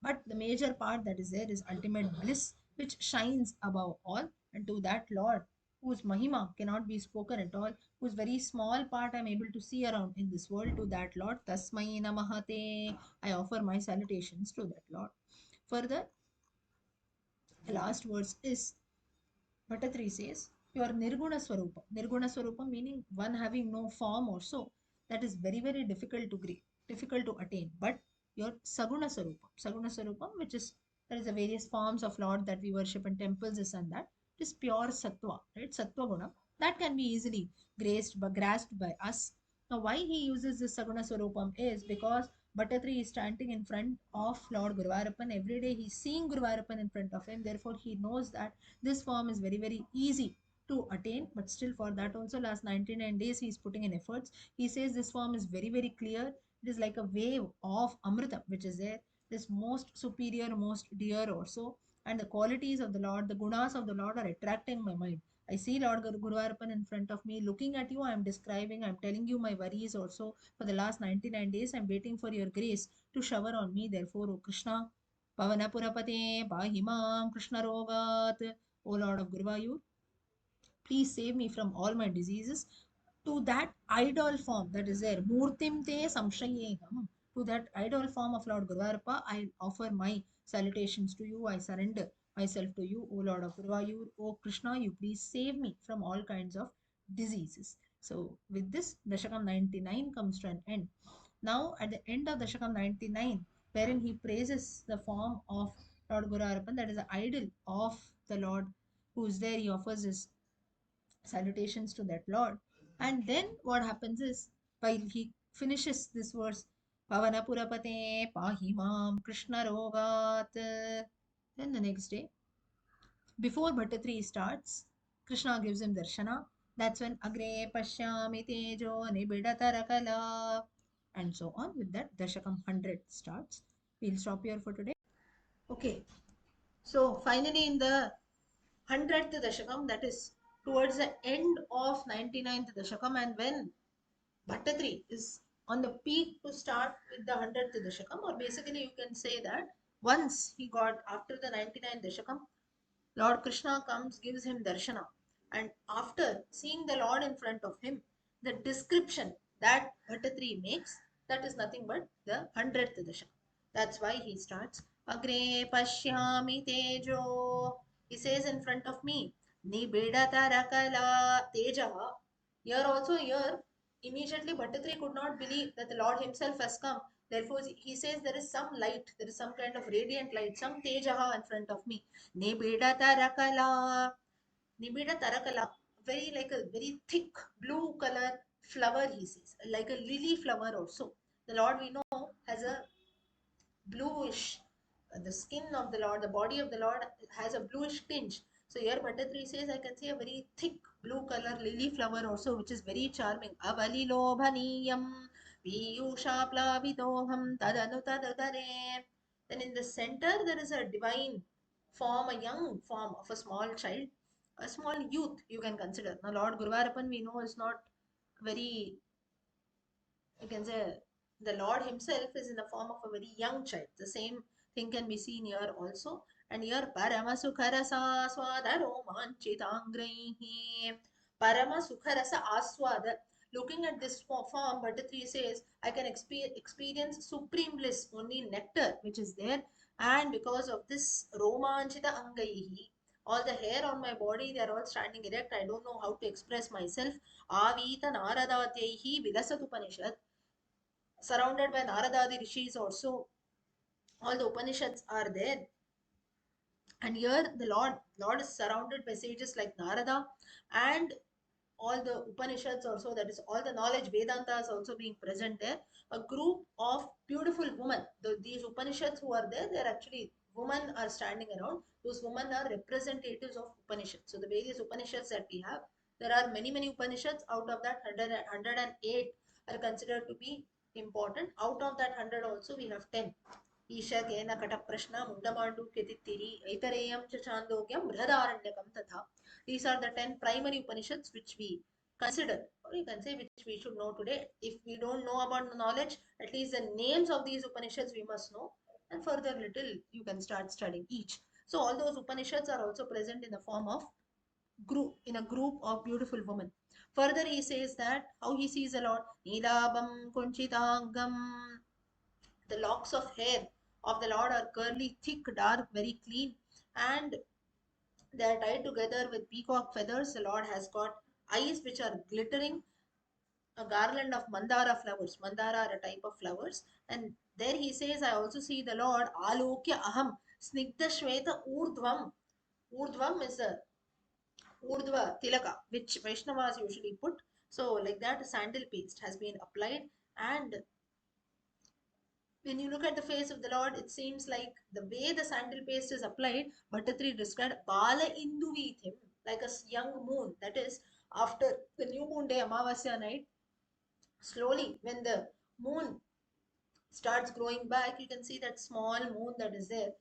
but the major part that is there is ultimate bliss, which shines above all. And to that Lord, whose Mahima cannot be spoken at all, whose very small part I'm able to see around in this world, to that Lord, Tasmai Namahate, I offer my salutations to that Lord. Further, the last verse is Bhattatri says, you are Nirguna Swarupa. Nirguna Swarupa meaning one having no form or so. That is very, very difficult to difficult to attain. But your Saguna Swarupa. Saguna Swarupa, which is there is a various forms of Lord that we worship in temples, this and that. It is pure Sattva, right? Sattva Guna. That can be easily grasped by us. Now, why he uses this Saguna Swarupam is because Bhattatri is standing in front of Lord Guruvayurappan. Every day he's seeing Guruvayurappan in front of him. Therefore, he knows that this form is very, very easy to attain, but still for that also last 99 days he is putting in efforts. He says this form is very, very clear. It is like a wave of Amrita, which is there. This most superior, most dear also. And the qualities of the Lord, the gunas of the Lord are attracting my mind. I see Lord Guruvayurappan in front of me, looking at you. I am describing, I am telling you my worries also. For the last 99 days, I am waiting for your grace to shower on me. Therefore, O Krishna, Pavanapurapate, Pahimam, Krishna Rogat, O Lord of Guruvayur, please save me from all my diseases. To that idol form that is there, Murtim te samshayeham, to that idol form of Lord Guruvayurappa, I offer my salutations to you. I surrender myself to you, O Lord of Guruvayur. O Krishna, you please save me from all kinds of diseases. So, with this, Dashakam 99 comes to an end. Now, at the end of Dashakam 99, wherein he praises the form of Lord Guruvayurappan, that is the idol of the Lord who is there, he offers his salutations to that Lord. And then what happens is, while he finishes this verse, Pavana Purapate Pahimam Krishna Rogat, then the next day, before Bhattatri starts, Krishna gives him darshana. That's when Agre Pashyami Tejo Nibidatarakala, and so on. With that, Dashakam 100 starts. We'll stop here for today. Okay, so finally in the 100th Dashakam, that is towards the end of 99th Dashakam, and when Bhattatri is on the peak to start with the 100th Dashakam, or basically you can say that once he got after the 99th Dashakam, Lord Krishna comes, gives him darshana, and after seeing the Lord in front of him, the description that Bhattatri makes, that is nothing but the 100th Dashakam. That's why he starts Agre Pashyami Tejo. He says in front of me, Nibidatarakala Teja. Here also, here, immediately Bhattatri could not believe that the Lord himself has come. Therefore, he says there is some light, there is some kind of radiant light, some Tejaha in front of me. Nibida Tarakala. Nibida Tarakala. Very like a very thick blue color flower, he says. Like a lily flower also. The Lord we know has a bluish, the skin of the Lord, the body of the Lord has a bluish tinge. So here Bhattatri says I can see a very thick blue color lily flower also, which is very charming. Avalilobhaniyam piyusha plavitoham tadanu tadadare. Then in the center there is a divine form, a young form of a small child, a small youth you can consider. Now Lord Guruvayurappan we know is not very, you can say, the Lord himself is in the form of a very young child. The same thing can be seen here also. And here Paramasukharasa Aswada Romanchitangraihi. Paramasukharasa Aswada. Looking at this form, Bhattatri says, I can experience supreme bliss, only nectar which is there. And because of this Romanchita Angaihi, all the hair on my body, they are all standing erect. I don't know how to express myself. Avita Naradatyaihi Vilasat Upanishad, surrounded by Naradadi rishis also. All the Upanishads are there. And here the Lord is surrounded by sages like Narada, and all the Upanishads also, that is all the knowledge, Vedantas also being present there. A group of beautiful women. These Upanishads who are there, they're actually women are standing around. Those women are representatives of Upanishads. So the various Upanishads that we have, there are many, many Upanishads. Out of that, 108 are considered to be important. Out of that 100 also, we have 10. ईशकेन कटप्रश्न मुण्डमाण्डूक्यतित्तिरि ऐतरेयं च छान्दोग्यं बृहदारण्यकं तथा. These are the 10 primary Upanishads which we consider, or you can say which we should know today. If we don't know about the knowledge, at least the names of these Upanishads we must know, and further little you can start studying each. So all those Upanishads are also present in the form of group, in a group of beautiful women. Further he says that how he sees a lot. Nilabam kunchitangam, the locks of hair of the Lord are curly, thick, dark, very clean, and they are tied together with peacock feathers. The Lord has got eyes which are glittering, a garland of mandara flowers. Mandara are a type of flowers. And there he says, I also see the Lord, Alokya Aham, Snigdha Shweta Urdhvam. Urdhvam is the Urdhva Tilaka, which Vaishnavas usually put. So, like that, sandal paste has been applied, and when you look at the face of the Lord, it seems like the way the sandal paste is applied, Bhattatri described Bala Induvithim, like a young moon. That is, after the new moon day, Amavasya night, slowly, when the moon starts growing back, you can see that small moon that is there,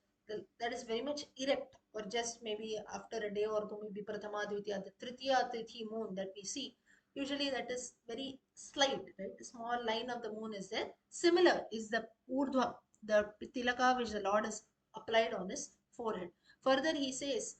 that is very much erect, or just maybe after a day or two, maybe Prathama, Dvitiya, the Tritiya, Tithi moon that we see. Usually that is very slight, right? The small line of the moon is there. Similar is the Urdhva, the Tilaka which the Lord has applied on his forehead. Further, he says,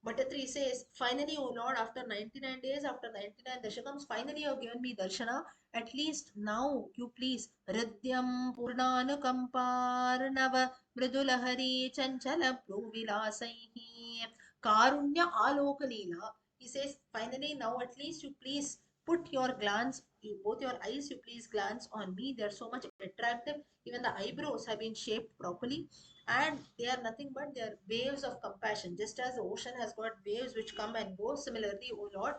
Bhattatri says, finally, O Lord, after 99 days, after 99 Dashakams, finally you have given me darshana. At least now, you please. Hridyam Purnanukamparnava Mridulahari Chanchala Pruvilasaihi Karunya Alokalila. He says, finally, now at least you please put your glance, both your eyes, you please glance on me. They are so much attractive. Even the eyebrows have been shaped properly, and they are nothing but they are waves of compassion. Just as the ocean has got waves which come and go, similarly, O Lord,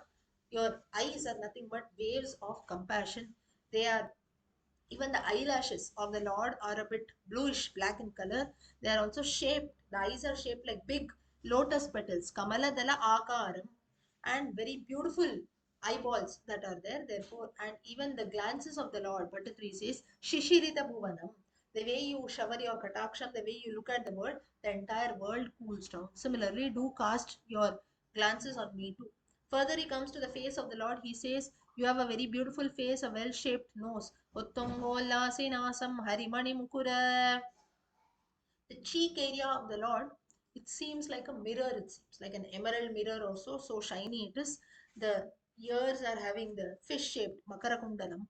your eyes are nothing but waves of compassion. They are, even the eyelashes of the Lord are a bit bluish black in color. They are also shaped, the eyes are shaped like big lotus petals, Kamala Dala Akaram, and very beautiful eyeballs that are there. Therefore, and even the glances of the Lord, Bhattatri says, Shishirita Bhuvanam, the way you shower your kataksham, the way you look at the world, the entire world cools down. Similarly, do cast your glances on me too. Further, he comes to the face of the Lord. He says, you have a very beautiful face, a well-shaped nose. Uttangollasinasam harimani mukura. The cheek area of the Lord, it seems like a mirror. It seems like an emerald mirror also. So shiny it is. The ears are having the fish-shaped makarakundalam.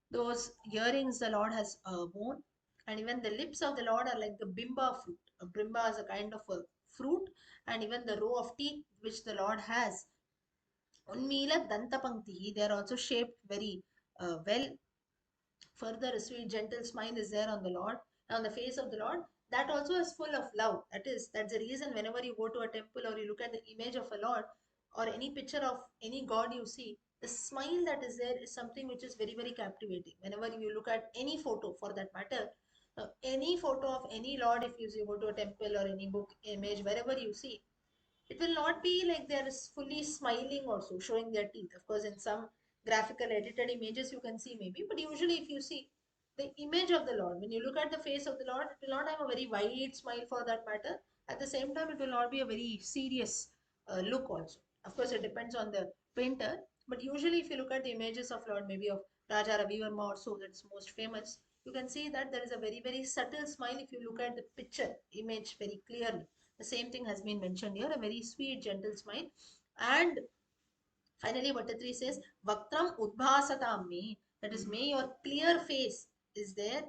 Those earrings the Lord has worn, and even the lips of the Lord are like the bimba fruit. A bimba is a kind of a fruit, and even the row of teeth which the Lord has. Unmila Dantapankti, they are also shaped very well. Further, a sweet, gentle smile is there on the Lord, on the face of the Lord. That also is full of love. That's the reason whenever you go to a temple or you look at the image of a Lord or any picture of any God you see, the smile that is there is something which is very, very captivating. Whenever you look at any photo, for that matter, any photo of any Lord, if you go to a temple or any book image, wherever you see, it will not be like they're fully smiling also, showing their teeth. Of course, in some graphical edited images you can see maybe, but usually if you see the image of the Lord, when you look at the face of the Lord, it will not have a very wide smile for that matter. At the same time, it will not be a very serious look also. Of course, it depends on the painter, but usually if you look at the images of Lord, maybe of Raja Ravi Verma or so, that's most famous, you can see that there is a very, very subtle smile if you look at the picture image very clearly. The same thing has been mentioned here, a very sweet, gentle smile. And finally, Bhattatri says, Vaktram Udbhasatam me, that is, may your clear face is there,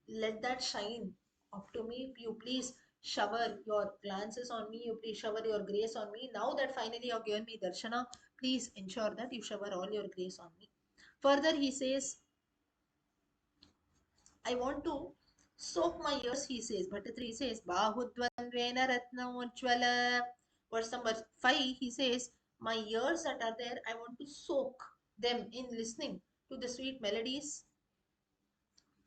let that shine up to me. You please shower your glances on me, you please shower your grace on me. Now that finally you have given me darshana, please ensure that you shower all your grace on me. Further, he says, I want to soak my ears, he says. Bhattatri says, Bahudvandvena Ratna Ujjvala. Verse number 5, he says, My ears that are there, I want to soak them in listening to the sweet melodies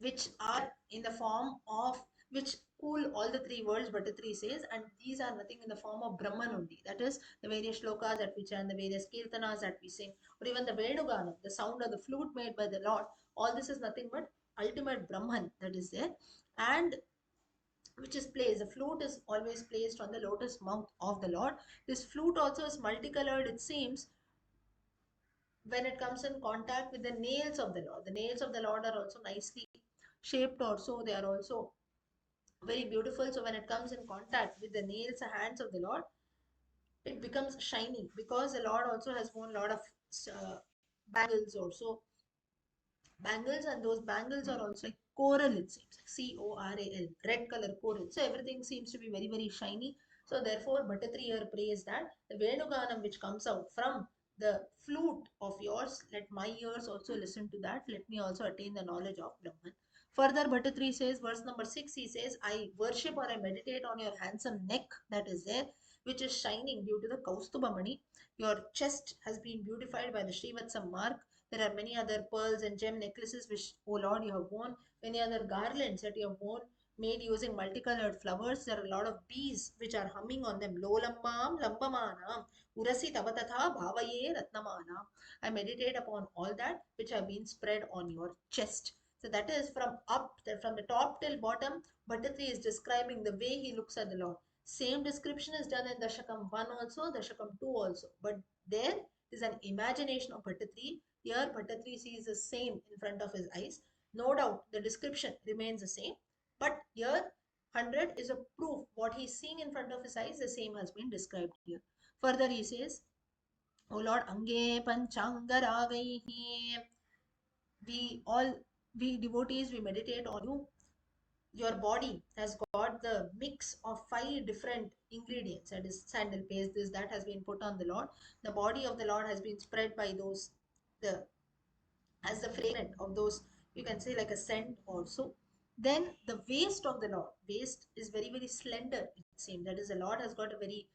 which are in the form of, which cool all the three worlds, but the three says, and these are nothing in the form of Brahman only. That is the various shlokas that we chant, the various kirtanas that we sing, or even the Venuganam, the sound of the flute made by the Lord. All this is nothing but ultimate Brahman that is there, and which is placed. The flute is always placed on the lotus mouth of the Lord. This flute also is multicolored, it seems, when it comes in contact with the nails of the Lord. The nails of the Lord are also nicely shaped, also they are also very beautiful. So when it comes in contact with the nails and hands of the Lord, it becomes shiny, because the Lord also has worn a lot of uh, bangles also, bangles, and those bangles are also like coral, it seems, like Coral, red color coral. So everything seems to be very, very shiny. So therefore, Bhattatri here prays that the Venuganam which comes out from the flute of yours, let my ears also listen to that. Let me also attain the knowledge of Brahman. Further, Bhattatri says, verse number 6, he says, I worship or I meditate on your handsome neck that is there, which is shining due to the Kaustubha. Your chest has been beautified by the Srivatsam mark. There are many other pearls and gem necklaces which, O Lord, you have worn. Many other garlands that you have worn, made using multicolored flowers. There are a lot of bees which are humming on them. Lo lambam lambamanam urasi tavatatha bhavaye ratnamanam. I meditate upon all that which have been spread on your chest. So that is from up, from the top till bottom. Bhattatri is describing the way he looks at the Lord. Same description is done in Dashakam 1 also, Dashakam 2 also. But there is an imagination of Bhattatri. Here, Bhattatri sees the same in front of his eyes. No doubt, the description remains the same. But here, 100 is a proof. What he's seeing in front of his eyes, the same has been described here. Further, he says, O Lord, Ange Panchangaragaihi. We all, we devotees, we meditate on you. Your body has got the mix of 5 different ingredients, that is sandal paste, this that has been put on the Lord. The body of the Lord has been spread by those, the, as the fragrant of those, you can say like a scent also. Then the waist of the Lord, waist is very, very slender, it seems. That is, the Lord has got a very,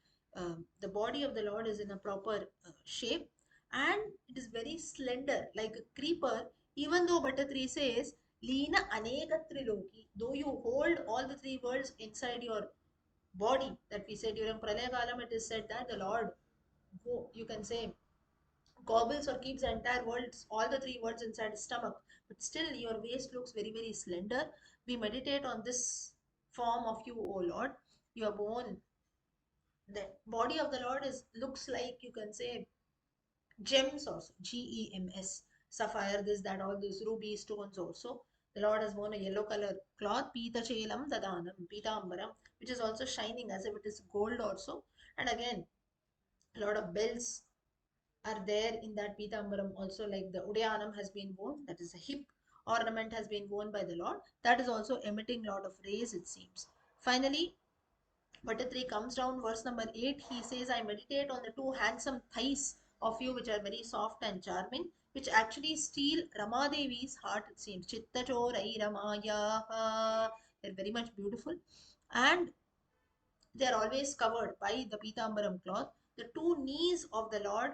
the body of the Lord is in a proper shape, and it is very slender like a creeper. Even though Bhattatri says Leena Aneka Triloki, though you hold all the three worlds inside your body, that we said during Pralaya Kalam, it is said that the Lord, you can say, gobbles or keeps the entire world, all the three worlds inside his stomach. But still, your waist looks very, very slender. We meditate on this form of you, O Lord. Your bone, the body of the Lord is, looks like, you can say, gems also, Gems, sapphire, this, that, all these ruby stones also. The Lord has worn a yellow color cloth, Pita Chelam Dadanam, Pita Ambaram, which is also shining as if it is gold also. And again, a lot of bells are there in that Pitambaram also, like the Udayanam has been worn, that is a hip ornament has been worn by the Lord, that is also emitting lot of rays, it seems. Finally, Bhattatri comes down, verse number 8, he says, I meditate on the 2 handsome thighs of you which are very soft and charming, which actually steal Ramadevi's heart, it seems. Chitta Chorai Ramaya, they're very much beautiful, and they are always covered by the Pitambaram cloth. The 2 knees of the Lord,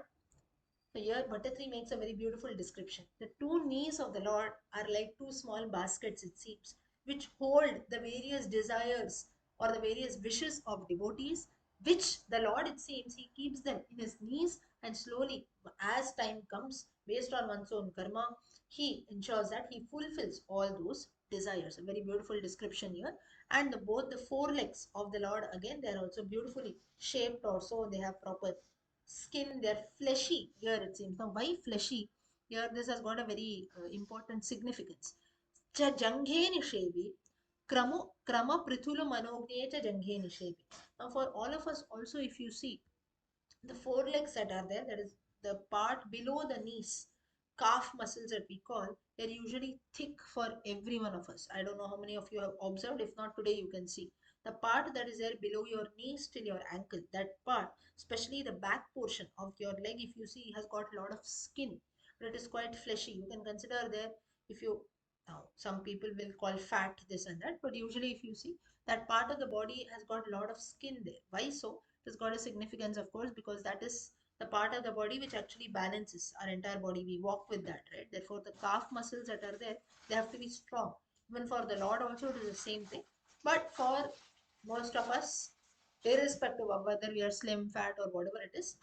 so here Bhattatri makes a very beautiful description. The 2 knees of the Lord are like 2 small baskets, it seems, which hold the various desires or the various wishes of devotees, which the Lord, it seems, he keeps them in his knees, and slowly, as time comes, based on one's own karma, he ensures that he fulfills all those desires. A very beautiful description here. And both the 4 legs of the Lord, again, they are also beautifully shaped also. They have proper skin, they're fleshy here, it seems. Now, why fleshy? Here, this has got a very important significance. Cha janghe nishevi, krama prithulu manogne cha janghe nishevi. Now, for all of us also, if you see, the 4 legs that are there, that is the part below the knees, calf muscles that we call, they're usually thick for every one of us. I don't know how many of you have observed. If not today, you can see the part that is there below your knees till your ankle. That part, especially the back portion of your leg, if you see, has got a lot of skin, but it is quite fleshy. You can consider there, if you, now some people will call fat this and that, but usually if you see, that part of the body has got a lot of skin there. Why so? It has got a significance, of course, because that is the part of the body which actually balances our entire body. We walk with that, right? Therefore, the calf muscles that are there, they have to be strong. Even for the Lord also, it is the same thing. But for most of us, irrespective of whether we are slim, fat, or whatever it is,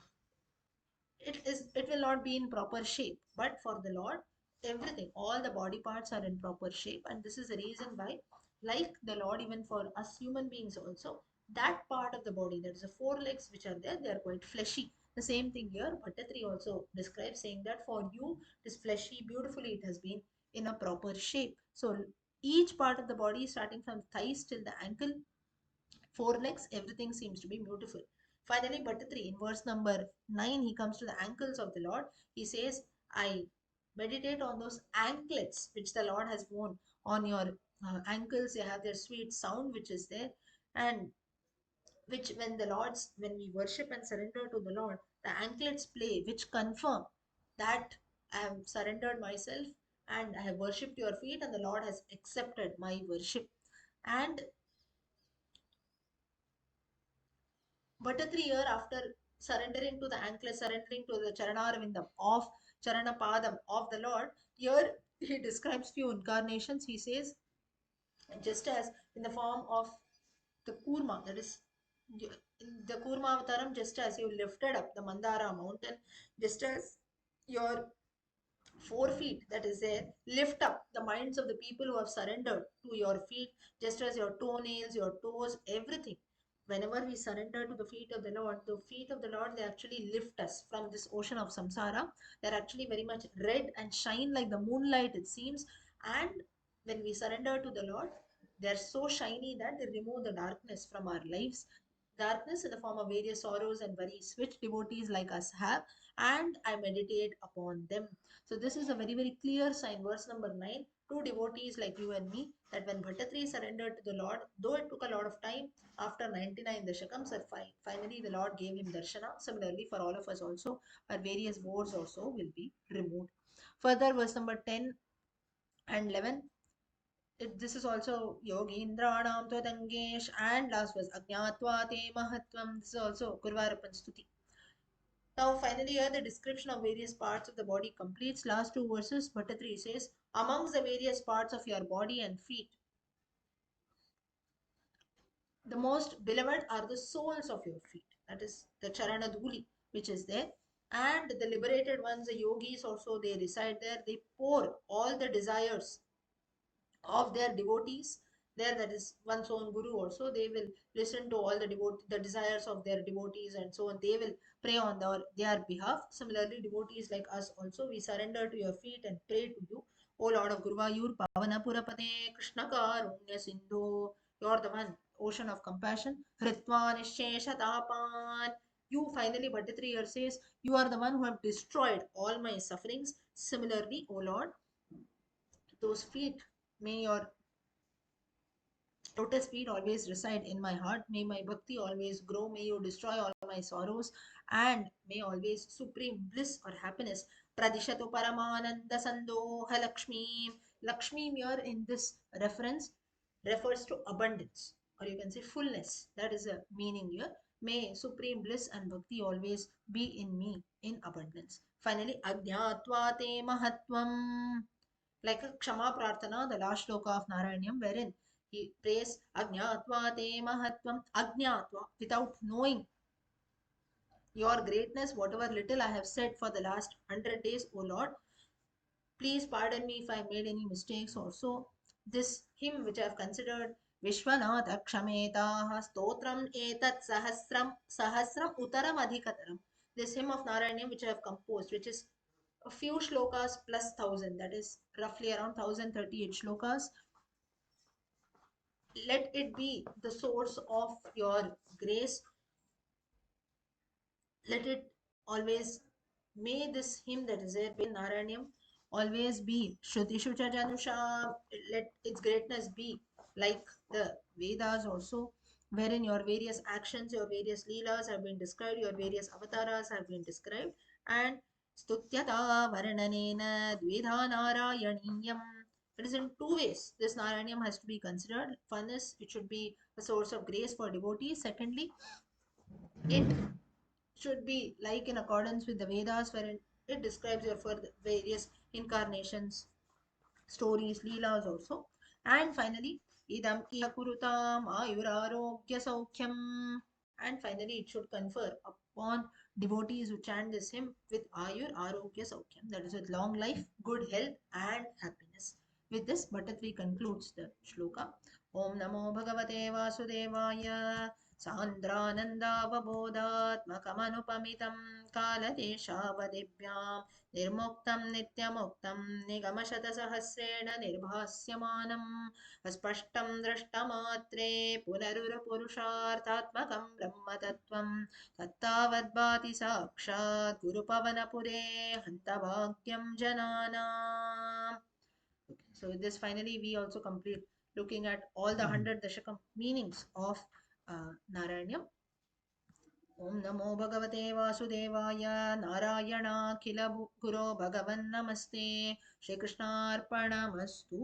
it will not be in proper shape. But for the Lord, everything, all the body parts are in proper shape, and this is the reason why, like the Lord, even for us human beings also, that part of the body, that is the four legs which are there, they are quite fleshy. The same thing here Bhattatri also describes, saying that for you it is fleshy, beautifully it has been in a proper shape. So each part of the body, starting from thighs till the ankle, four legs, everything seems to be beautiful. Finally, Bhattatri, in verse number 9, he comes to the ankles of the Lord. He says, I meditate on those anklets which the Lord has worn on your ankles. They have their sweet sound which is there, and which when we worship and surrender to the Lord, the anklets play, which confirm that I have surrendered myself and I have worshipped your feet, and the Lord has accepted my worship. And but a 3 year after surrendering to the anklet, surrendering to the Charanarvindam of Charanapadam of the Lord, here he describes few incarnations. He says, just as in the form of the Kurma, that is in the Kurma Avataram, just as you lifted up the Mandara mountain, just as your 4 feet that is there lift up the minds of the people who have surrendered to your feet, just as your toenails, your toes, everything, whenever we surrender to the feet of the Lord, the feet of the Lord, they actually lift us from this ocean of samsara. They're actually very much red and shine like the moonlight, it seems. And when we surrender to the Lord, they're so shiny that they remove the darkness from our lives, darkness in the form of various sorrows and worries which devotees like us have, and I meditate upon them. So this is a very, very clear sign. Verse number 9, two devotees like you and me, that when Bhattatri surrendered to the Lord, though it took a lot of time, after 99 Dashakams, finally the Lord gave him darshana. Similarly, for all of us also, our various boards also will be removed. Further, verse number 10 and 11, this is also Yogindranam Tvadangesh, and last was Ajnatva Te Mahatvam. This is also Kurvarapan Stuti. Now, finally, here the description of various parts of the body completes. Last two verses, Bhattatri says, amongst the various parts of your body and feet, the most beloved are the soles of your feet. That is the Charana Dhuli, which is there. And the liberated ones, the yogis also, they reside there. They pour all the desires of their devotees there, that is one's own guru also, they will listen to all the desires of their devotees, and so on, they will pray on their behalf. Similarly, devotees like us also, we surrender to your feet and pray to you, O Lord of Guruvayur Pavana Purapate Krishna Karunya Sindhu. You're the one, ocean of compassion, Hritva Nishesha Tapan. You, finally, Bhattatri here says, you are the one who have destroyed all my sufferings. Similarly, O Lord, those feet, may your lotus feet always reside in my heart. May my bhakti always grow. May you destroy all my sorrows, and may always supreme bliss or happiness. Pradishatu Paramananda Sandoha Lakshmi. Lakshmi here in this reference refers to abundance, or you can say fullness. That is a meaning here. May supreme bliss and bhakti always be in me in abundance. Finally, Ajnatva Te Mahatvam, like a Kshama Prarthana, the last shloka of Narayaneeyam, wherein he prays Ajnatva Te Mahatvam, Ajnatva, without knowing your greatness, whatever little I have said for the last 100 days, O Lord, please pardon me if I made any mistakes also. This hymn which I have considered, Vishwanatha Kshametaha Stotram Etat Sahasram Utaram Adhikataram. This hymn of Narayaneeyam which I have composed, which is a few shlokas plus 1000, that is roughly around 1038 shlokas. Let it be the source of your grace. Let it always, may this hymn that is there in Narayaneeyam always be Shruti Shucha Janusha. Let its greatness be like the Vedas also, wherein your various actions, your various leelas have been described, your various avatars have been described, and Stutyata Varananena Dvedha Narayaniyam. It is in two ways this Narayaniyam has to be considered. One is it should be a source of grace for devotees. Secondly, it should be like in accordance with the Vedas, wherein it describes your for the various incarnations, stories, leelas also. And finally, idam iya kurutam ayurarogya saukhyam. And finally, it should confer upon devotees who chant this hymn with ayur arogya saukhyam, that is with long life, good health, and happiness. With this, Bhattatri concludes the shloka. Om Namo Bhagavate Vasudevaya Sandranandavabodhatmakamanupamitam kaladeshavadebhyam निर्मुक्तं नित्यमुक्तं निगमशतसहस्रेण निर्भास्यमानम् अस्पष्टं दृष्टमात्रे पुनरुरपुरुषार्थात्मकं ब्रह्मतत्त्वं तत्तावद्भाति साक्षात् गुरुपवनपुरे हन्तभाग्यं जनानाम्. So with this, finally, we also complete looking at all the 100 Dashakam meanings of Narayanam. ॐ नमो भगवते वासुदेवाय नारायणाखिल गुरो भगवन्नमस्ते श्रीकृष्णार्पणमस्तु.